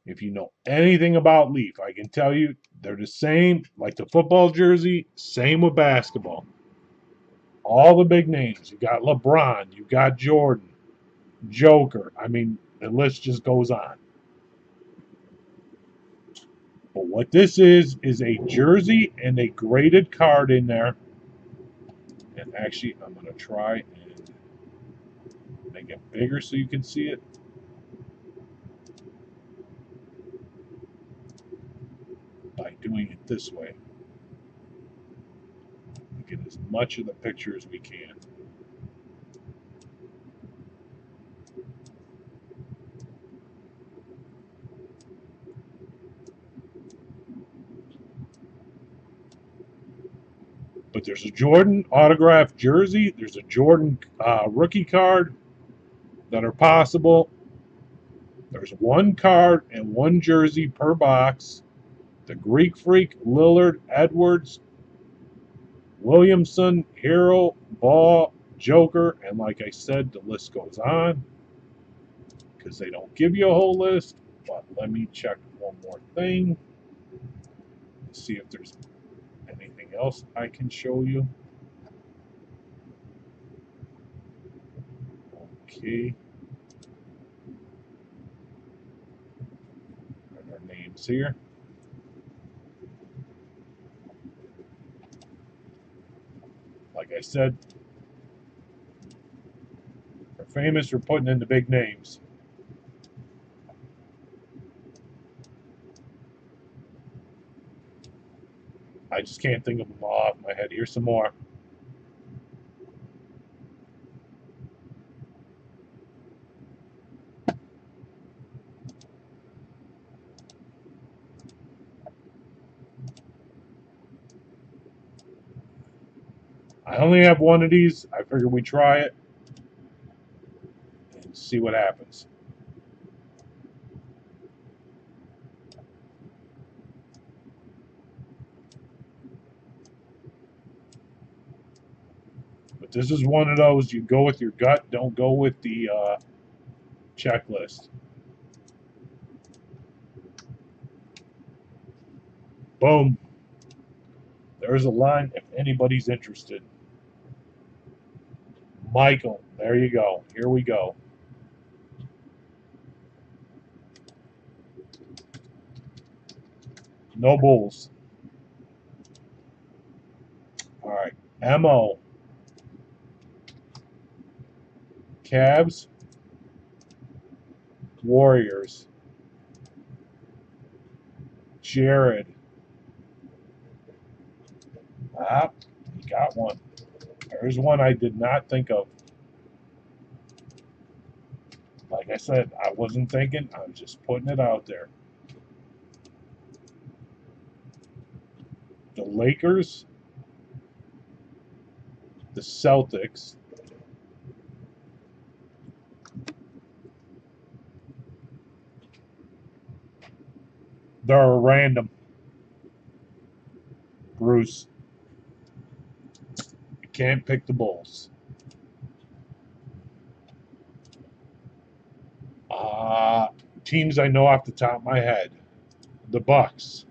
If you know anything about Leaf, I can tell you they're the same, like the football jersey, same with basketball. All the big names. You got LeBron, you got Jordan, Joker. I mean, the list just goes on. But what this is a jersey and a graded card in there. And actually, I'm going to try and make it bigger so you can see it. doing it this way. Get as much of the picture as we can. But there's a Jordan autographed jersey. There's a Jordan rookie card that are possible. There's one card and one jersey per box. The Greek Freak, Lillard, Edwards, Williamson, Hero, Ball, Joker, and like I said, the list goes on because they don't give you a whole list. But let me check one more thing. See if there's anything else I can show you. Okay. And our names here. Like I said, they're famous for putting in the big names. I just can't think of them all off my head. Here's some more. I only have one of these. I figured we'd try it and see what happens. But this is one of those, you go with your gut, don't go with the checklist. Boom. There's a line if anybody's interested. Michael, there you go. Here we go. No Bulls. All right. MO. Cavs. Warriors. Jared. Ah, you got one. There's one I did not think of. Like I said, I wasn't thinking. I was just putting it out there. The Lakers. The Celtics. They're random. Bruce. You can't pick the Bulls. Teams I know off the top of my head. The Bucks.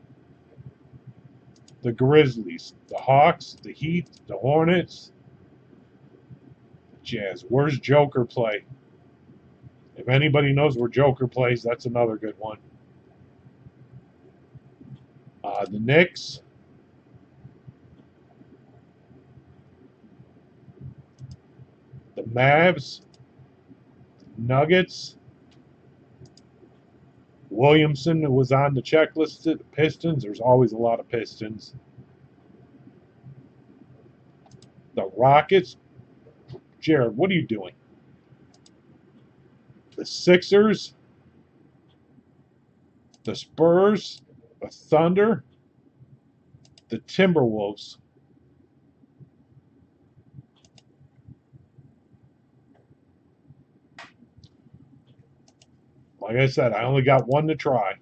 The Grizzlies. The Hawks. The Heat. The Hornets. The Jazz. Where's Joker play? If anybody knows where Joker plays, that's another good one. The Knicks. The Mavs. Nuggets. Williamson was on the checklist. The Pistons. There's always a lot of Pistons. The Rockets. Jared, what are you doing? The Sixers. The Spurs. The Thunder. The Timberwolves. Like I said, I only got one to try.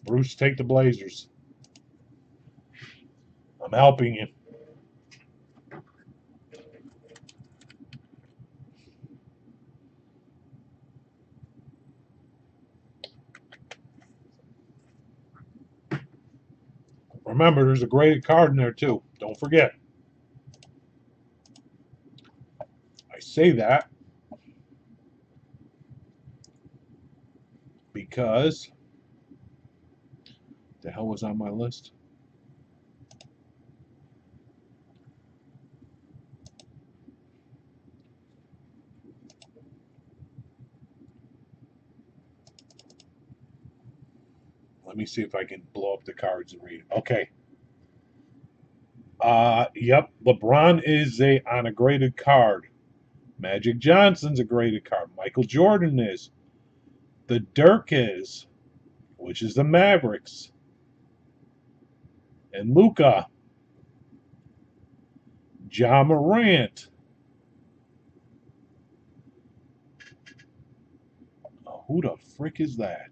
Bruce, take the Blazers. I'm helping you. Remember, there's a graded card in there too. Don't forget. I say that because the hell was on my list? Let me see if I can blow up the cards and read. Okay. Yep. LeBron is on a graded card. Magic Johnson's a graded card. Michael Jordan is. The Dirk is, which is the Mavericks. And Luka. Ja Morant. Oh, who the frick is that?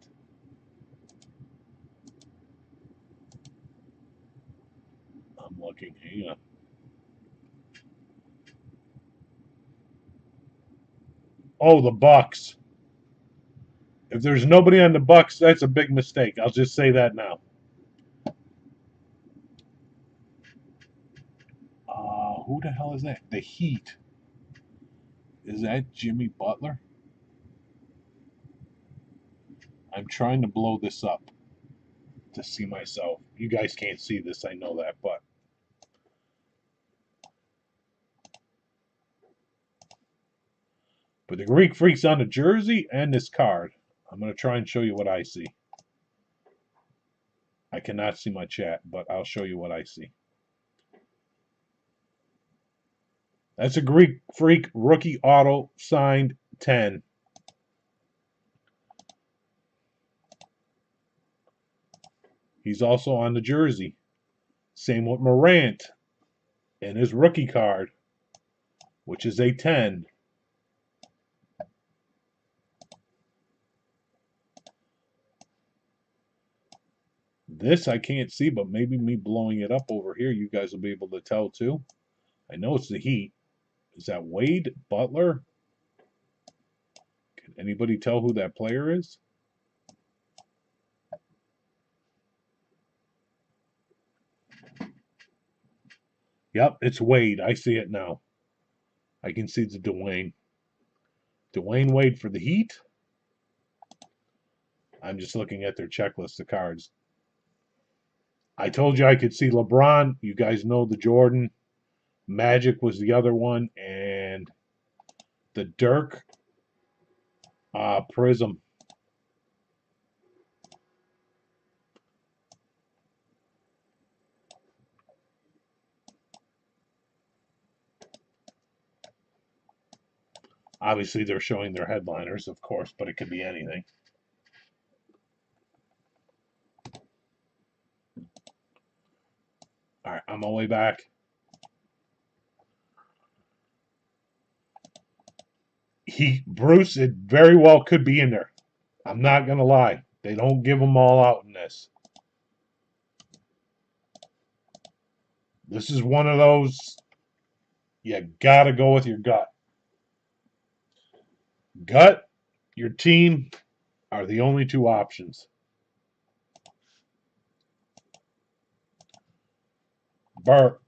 I'm looking. Hang on. Oh, the Bucks. If there's nobody on the Bucks, that's a big mistake. I'll just say that now. Who the hell is that? The Heat. Is that Jimmy Butler? I'm trying to blow this up to see myself. You guys can't see this, I know that, but the Greek Freak's on the jersey and this card. I'm going to try and show you what I see. I cannot see my chat, but I'll show you what I see. That's a Greek Freak rookie auto signed 10. He's also on the jersey. Same with Morant and his rookie card, which is a 10. This I can't see, but maybe me blowing it up over here, you guys will be able to tell too. I know it's the Heat. Is that Wade Butler? Can anybody tell who that player is? Yep, it's Wade. I see it now. I can see the Dwayne. Dwayne Wade for the Heat. I'm just looking at their checklist of cards. I told you I could see LeBron. You guys know the Jordan. Magic was the other one. And the Dirk Prism. Obviously, they're showing their headliners, of course, but it could be anything. All right, I'm all the way back. Bruce, it very well could be in there. I'm not gonna lie. They don't give them all out in this. This is one of those you gotta go with your gut. Gut, your team are the only two options. Burt,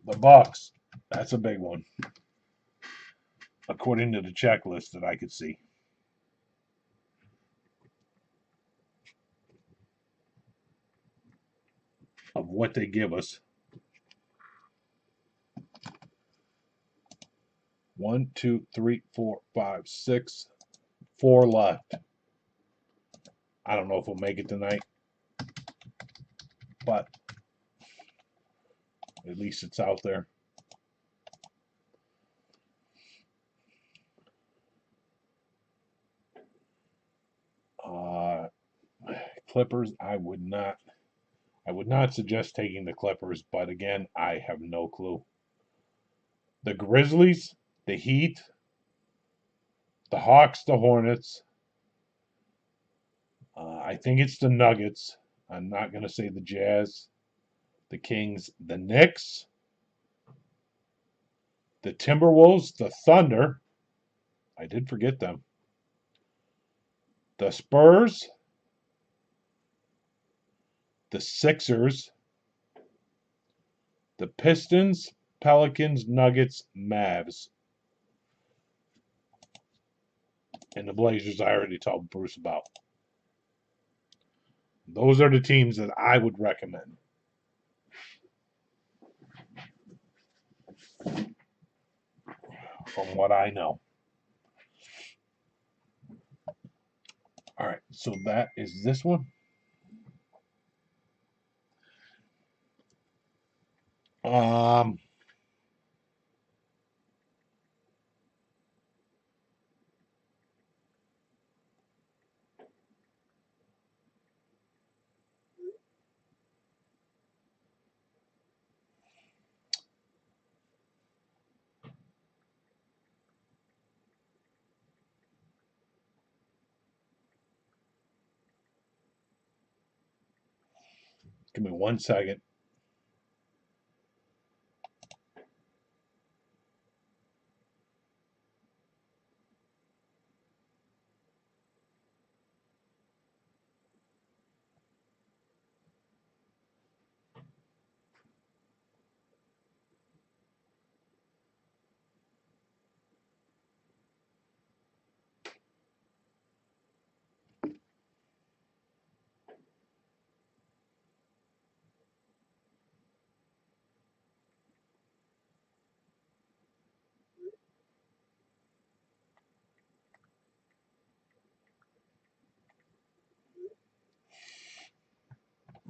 the Bucks, that's a big one, according to the checklist that I could see. Of what they give us. 1, 2, 3, 4, 5, 6, 4 left. I don't know if we'll make it tonight, but at least it's out there. Clippers, I would not suggest taking the Clippers, but again, I have no clue. The Grizzlies, the Heat, the Hawks, the Hornets. I think it's the Nuggets. I'm not going to say the Jazz, the Kings, the Knicks, the Timberwolves, the Thunder. I did forget them. The Spurs, the Sixers, the Pistons, Pelicans, Nuggets, Mavs. And the Blazers, I already told Bruce about. Those are the teams that I would recommend. From what I know. All right, so that is this one. Um, give me 1 second.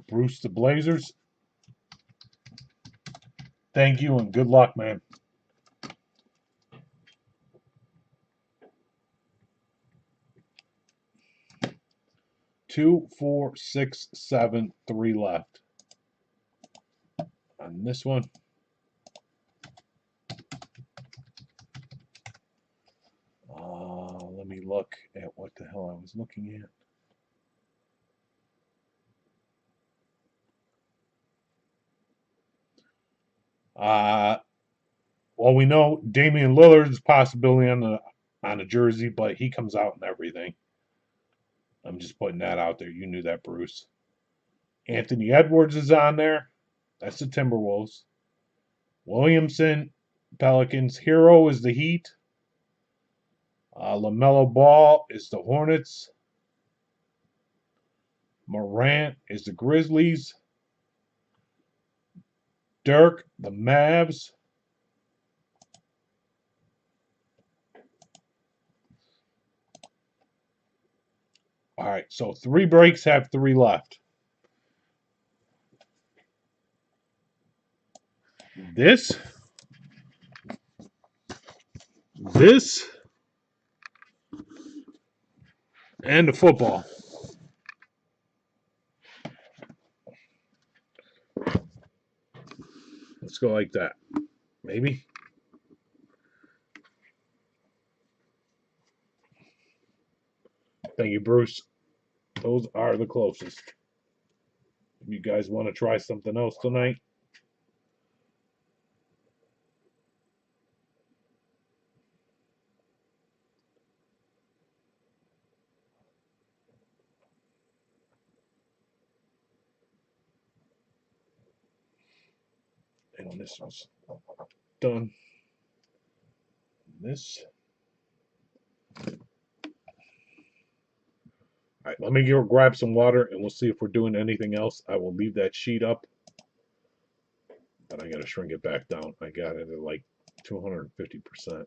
Bruce the Blazers. Thank you and good luck, man. 2, 4, 6, 7, 3 left. On this one. Let me look at what the hell I was looking at. Well, we know Damian Lillard's possibility on a jersey, but he comes out and everything. I'm just putting that out there. You knew that, Bruce. Anthony Edwards is on there. That's the Timberwolves. Williamson, Pelicans. Hero is the Heat. LaMelo Ball is the Hornets. Morant is the Grizzlies. Dirk, the Mavs. All right, so 3 breaks have 3 left. This, and the football. Let's go like that. Maybe. Thank you, Bruce. Those are the closest. If you guys want to try something else tonight, and this one's done. This. All right, let me go grab some water and we'll see if we're doing anything else. I will leave that sheet up, but I got to shrink it back down. I got it at like 250%.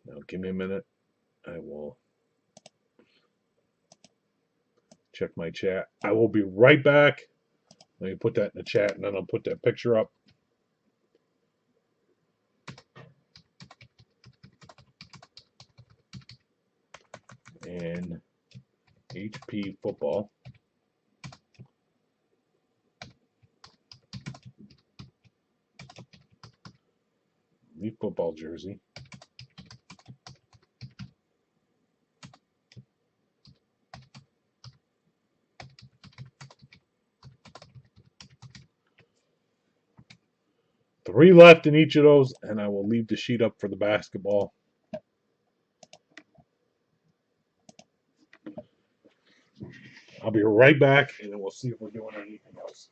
Now, give me a minute. I will check my chat. I will be right back. Let me put that in the chat and then I'll put that picture up. And HP football. The football jersey. Three left in each of those, and I will leave the sheet up for the basketball. be right back, and then we'll see if we're doing anything else.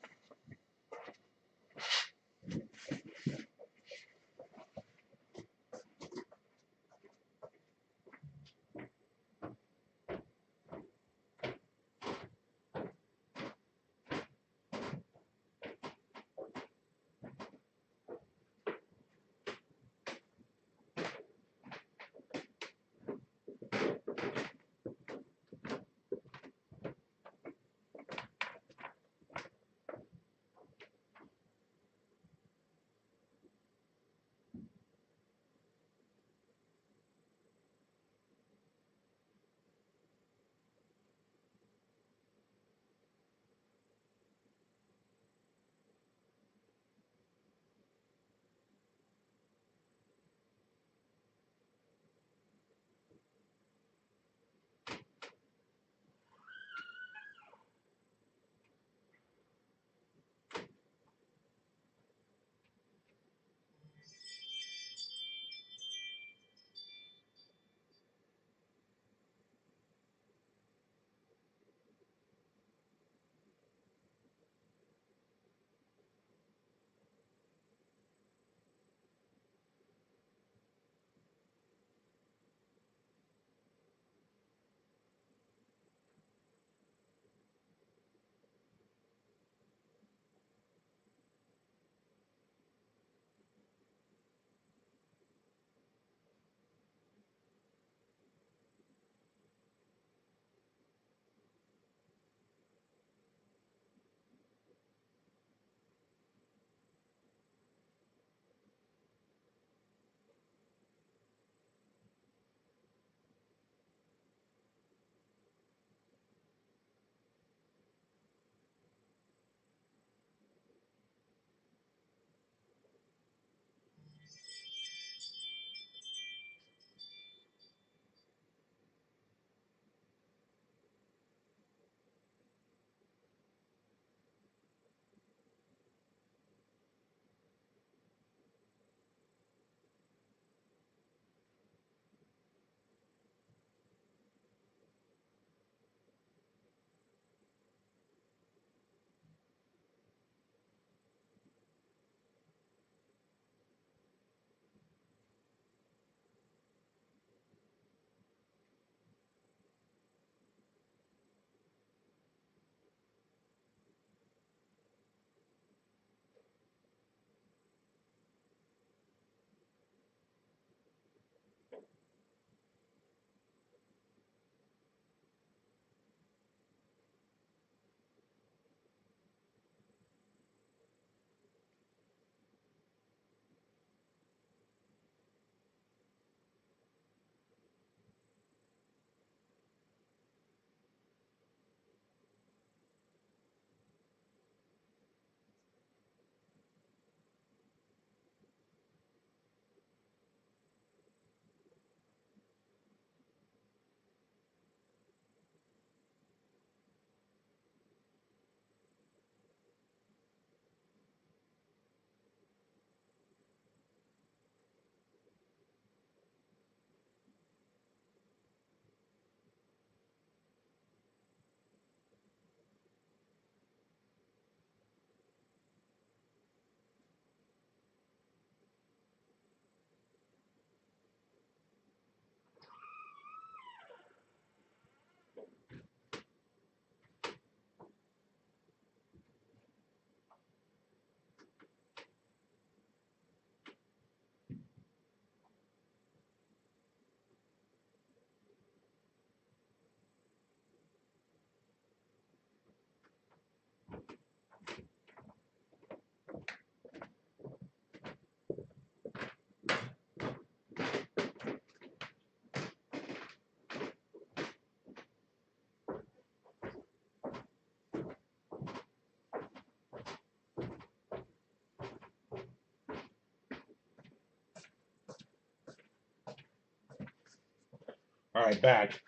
All right, back.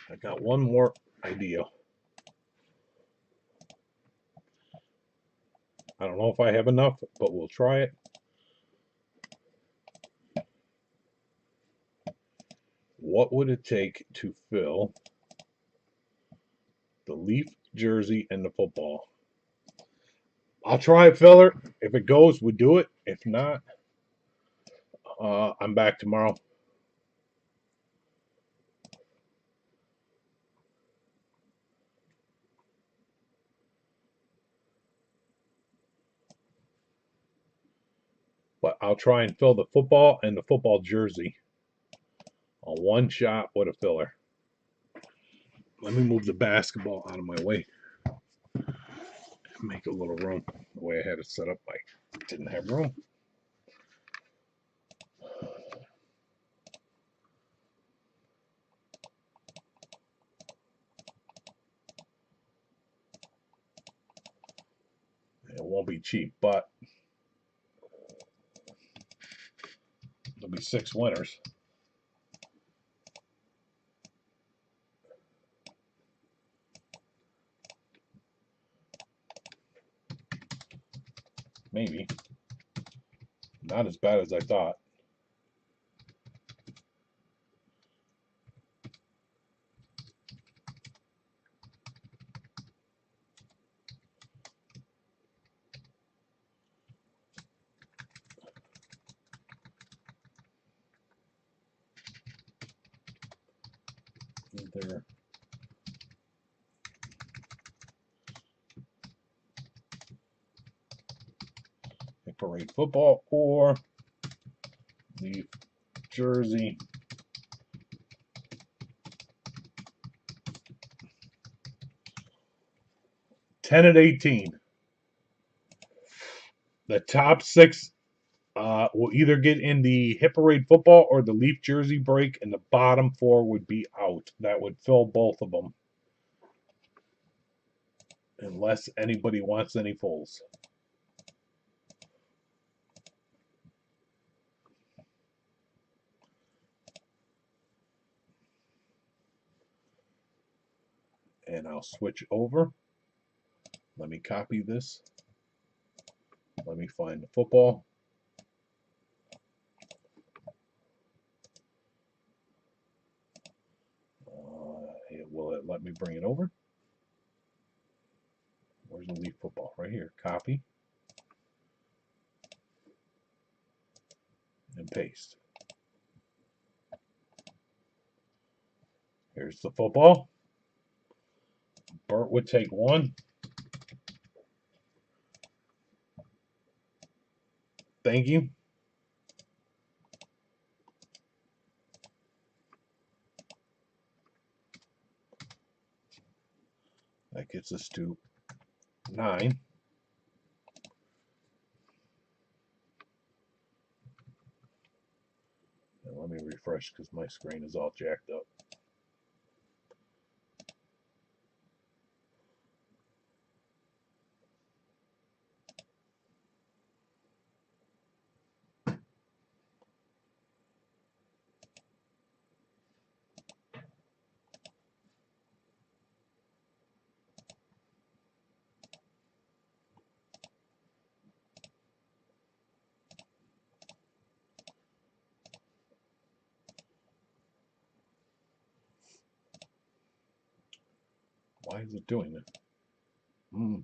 I got one more idea. I don't know if I have enough, but we'll try it. What would it take to fill the Leaf jersey and the football. I'll try it, filler. If it goes, we do it. If not, I'm back tomorrow. But I'll try and fill the football and the football jersey on one shot with a filler. Let me move the basketball out of my way. Make a little room. The way I had it set up, I didn't have room. It won't be cheap, but there'll be 6 winners. Maybe. Not as bad as I thought. Either a parade football or the jersey. $10 at 18. The top 6 will either get in the hit parade football or the Leaf jersey break, and the bottom 4 would be out. That would fill both of them. Unless anybody wants any fulls. And I'll switch over. Let me copy this. Let me find the football. Will it let me bring it over? Where's the Leaf football? Right here. Copy. And paste. Here's the football. Bert would take 1. Thank you. That gets us to 9. And let me refresh because my screen is all jacked up. Why is it doing it?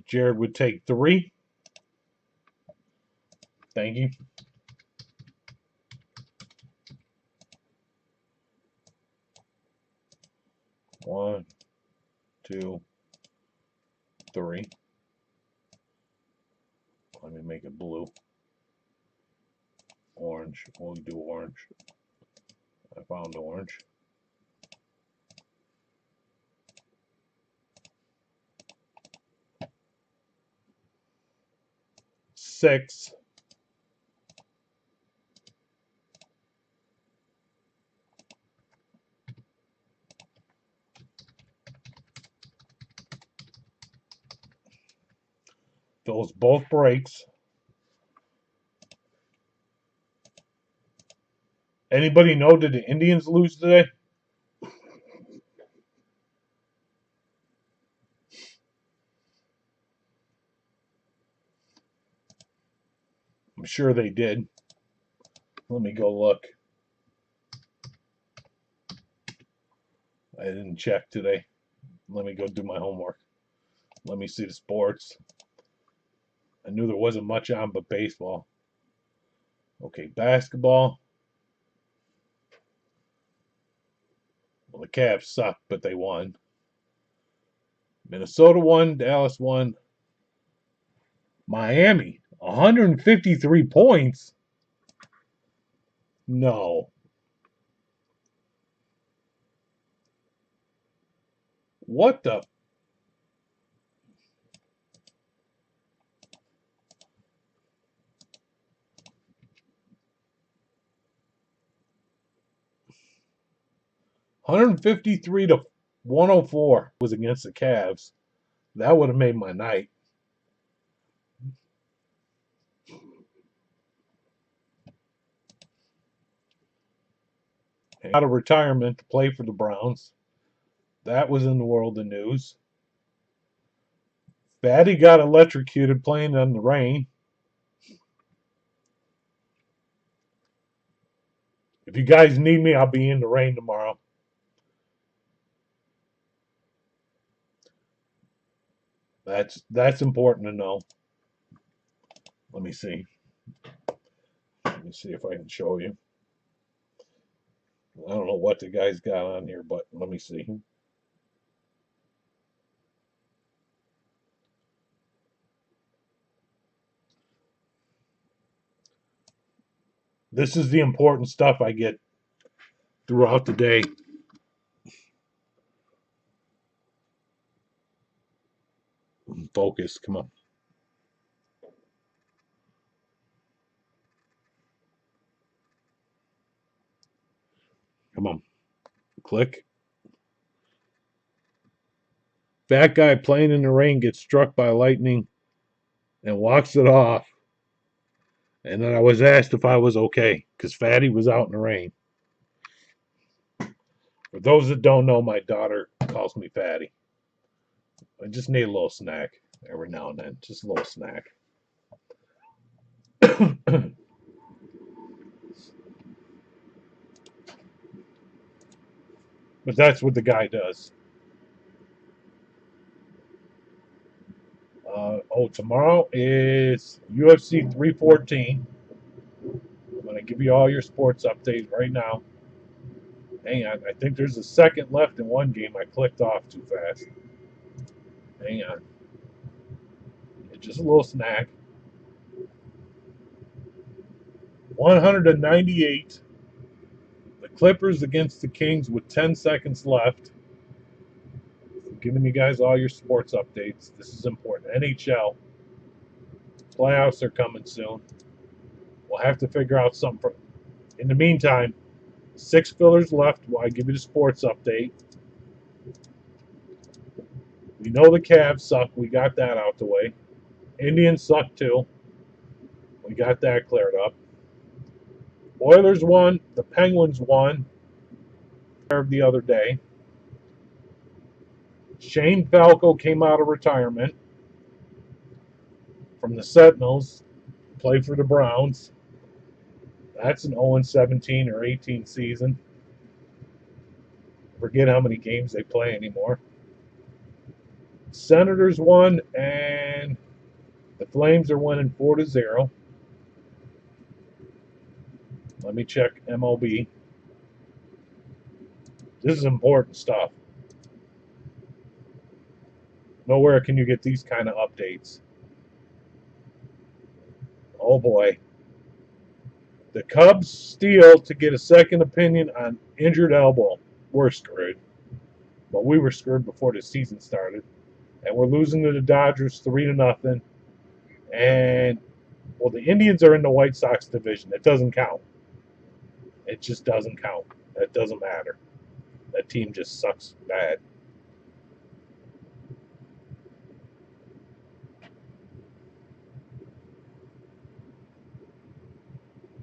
Jared would take 3. Thank you. One, 2, 3. Let me make it blue. Orange. We'll do orange. I found orange. 6. Those both breaks. Anybody know, did the Indians lose today? I'm sure they did. Let me go look. I didn't check today. Let me go do my homework. Let me see the sports. I knew there wasn't much on but baseball. Okay, basketball. Well, the Cavs sucked, but they won. Minnesota won. Dallas won. Miami, 153 points. No. What the? $153 to 104 was against the Cavs. That would have made my night. Out of retirement to play for the Browns. That was in the world of news. Fatty got electrocuted playing in the rain. If you guys need me, I'll be in the rain tomorrow. That's important to know. Let me see. Let me see if I can show you. I don't know what the guy's got on here, but let me see. This is the important stuff I get throughout the day. Focus, come on. Come on. Click. Fat guy playing in the rain gets struck by lightning and walks it off. And then I was asked if I was okay because Fatty was out in the rain. For those that don't know, my daughter calls me Fatty. I just need a little snack every now and then. Just a little snack. But that's what the guy does. Tomorrow is UFC 314. I'm going to give you all your sports updates right now. Hang on. I think there's a second left in one game. I clicked off too fast. Hang on. Just a little snack. 198. The Clippers against the Kings with 10 seconds left. I'm giving you guys all your sports updates. This is important. NHL. Playoffs are coming soon. We'll have to figure out something. In the meantime, 6 fillers left while I give you the sports update. We know the Cavs suck. We got that out the way. Indians suck too. We got that cleared up. Oilers won. The Penguins won the other day. Shane Falco came out of retirement from the Sentinels, played for the Browns. That's an 0-17 or 18 season. Forget how many games they play anymore. Senators won, and the Flames are winning 4-0. Let me check MLB. This is important stuff. Nowhere can you get these kind of updates. Oh boy. The Cubs steal to get a second opinion on injured elbow. We're screwed. But we were screwed before the season started. And we're losing to the Dodgers 3-0. And, well, the Indians are in the White Sox division. It doesn't count. It just doesn't count. That doesn't matter. That team just sucks bad.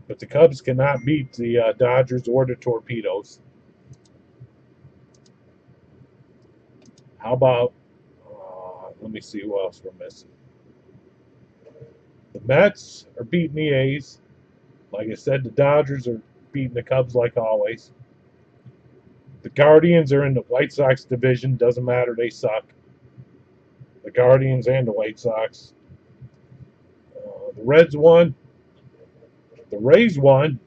But the Cubs cannot beat the Dodgers or the Torpedoes. How about, let me see who else we're missing. The Mets are beating the A's. Like I said, the Dodgers are beating the Cubs like always. The Guardians are in the White Sox division. Doesn't matter. They suck. The Guardians and the White Sox. The Reds won. The Rays won.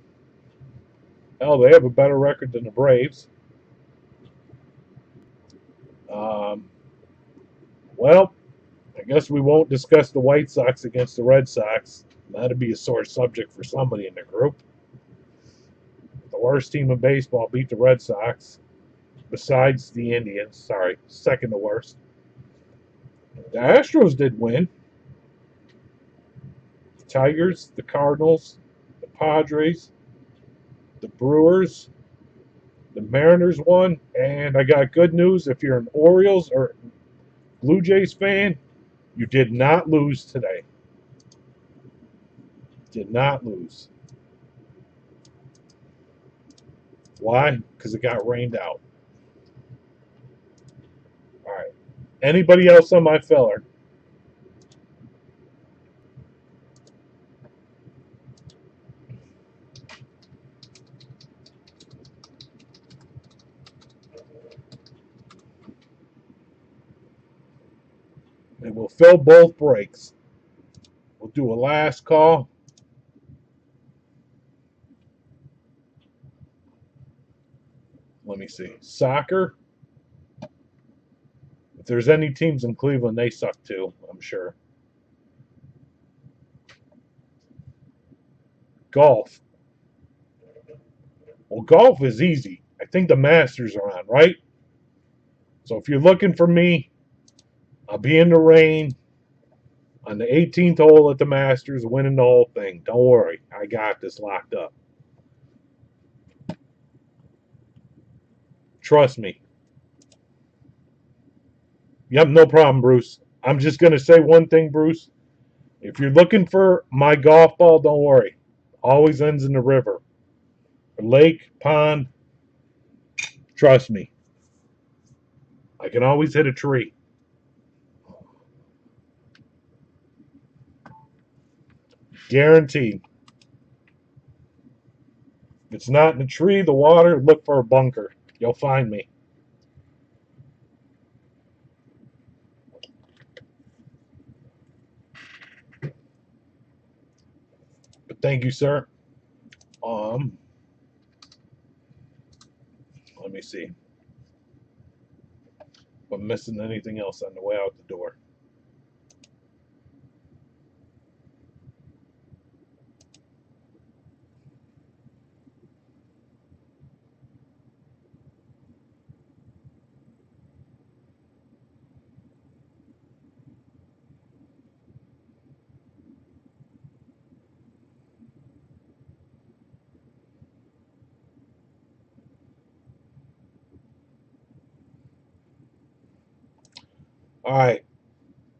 Hell, they have a better record than the Braves. Well, I guess we won't discuss the White Sox against the Red Sox. That'd be a sore subject for somebody in the group. The worst team in baseball beat the Red Sox, besides the Indians. Sorry, second to worst. The Astros did win. The Tigers, the Cardinals, the Padres, the Brewers, the Mariners won. And I got good news. If you're an Orioles or Blue Jays fan, you did not lose today. Did not lose. Why? Because it got rained out. All right. Anybody else on my filler? And we'll fill both breaks. We'll do a last call. Let me see. Soccer. If there's any teams in Cleveland, they suck too, I'm sure. Golf. Well, golf is easy. I think the Masters are on, right? So if you're looking for me, I'll be in the rain on the 18th hole at the Masters, winning the whole thing. Don't worry. I got this locked up. Trust me. Yep, no problem, Bruce. I'm just going to say one thing, Bruce. If you're looking for my golf ball, don't worry. Always ends in the river. A lake, pond. Trust me. I can always hit a tree. Guaranteed. If it's not in the tree, the water, look for a bunker. You'll find me. But thank you, sir. Let me see. If I'm missing anything else on the way out the door. All right.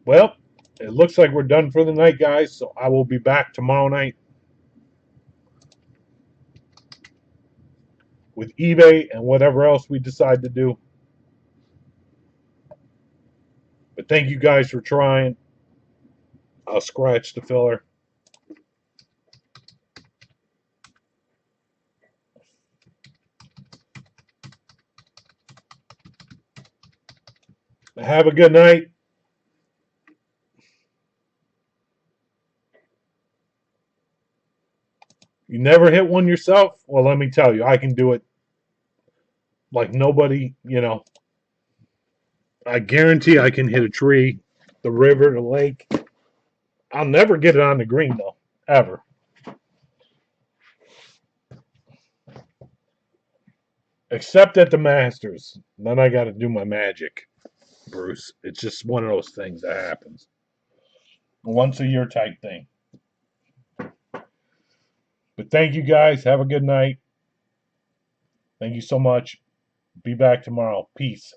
Well, it looks like we're done for the night, guys. So I will be back tomorrow night with eBay and whatever else we decide to do. But thank you guys for trying. I'll scratch the filler. Have a good night. You never hit one yourself? Well, let me tell you, I can do it like nobody, I guarantee I can hit a tree, the river, the lake. I'll never get it on the green, though. Ever. Except at the Masters. Then I got to do my magic, Bruce. It's just one of those things that happens. Once a year type thing. But thank you guys. Have a good night. Thank you so much. Be back tomorrow. Peace.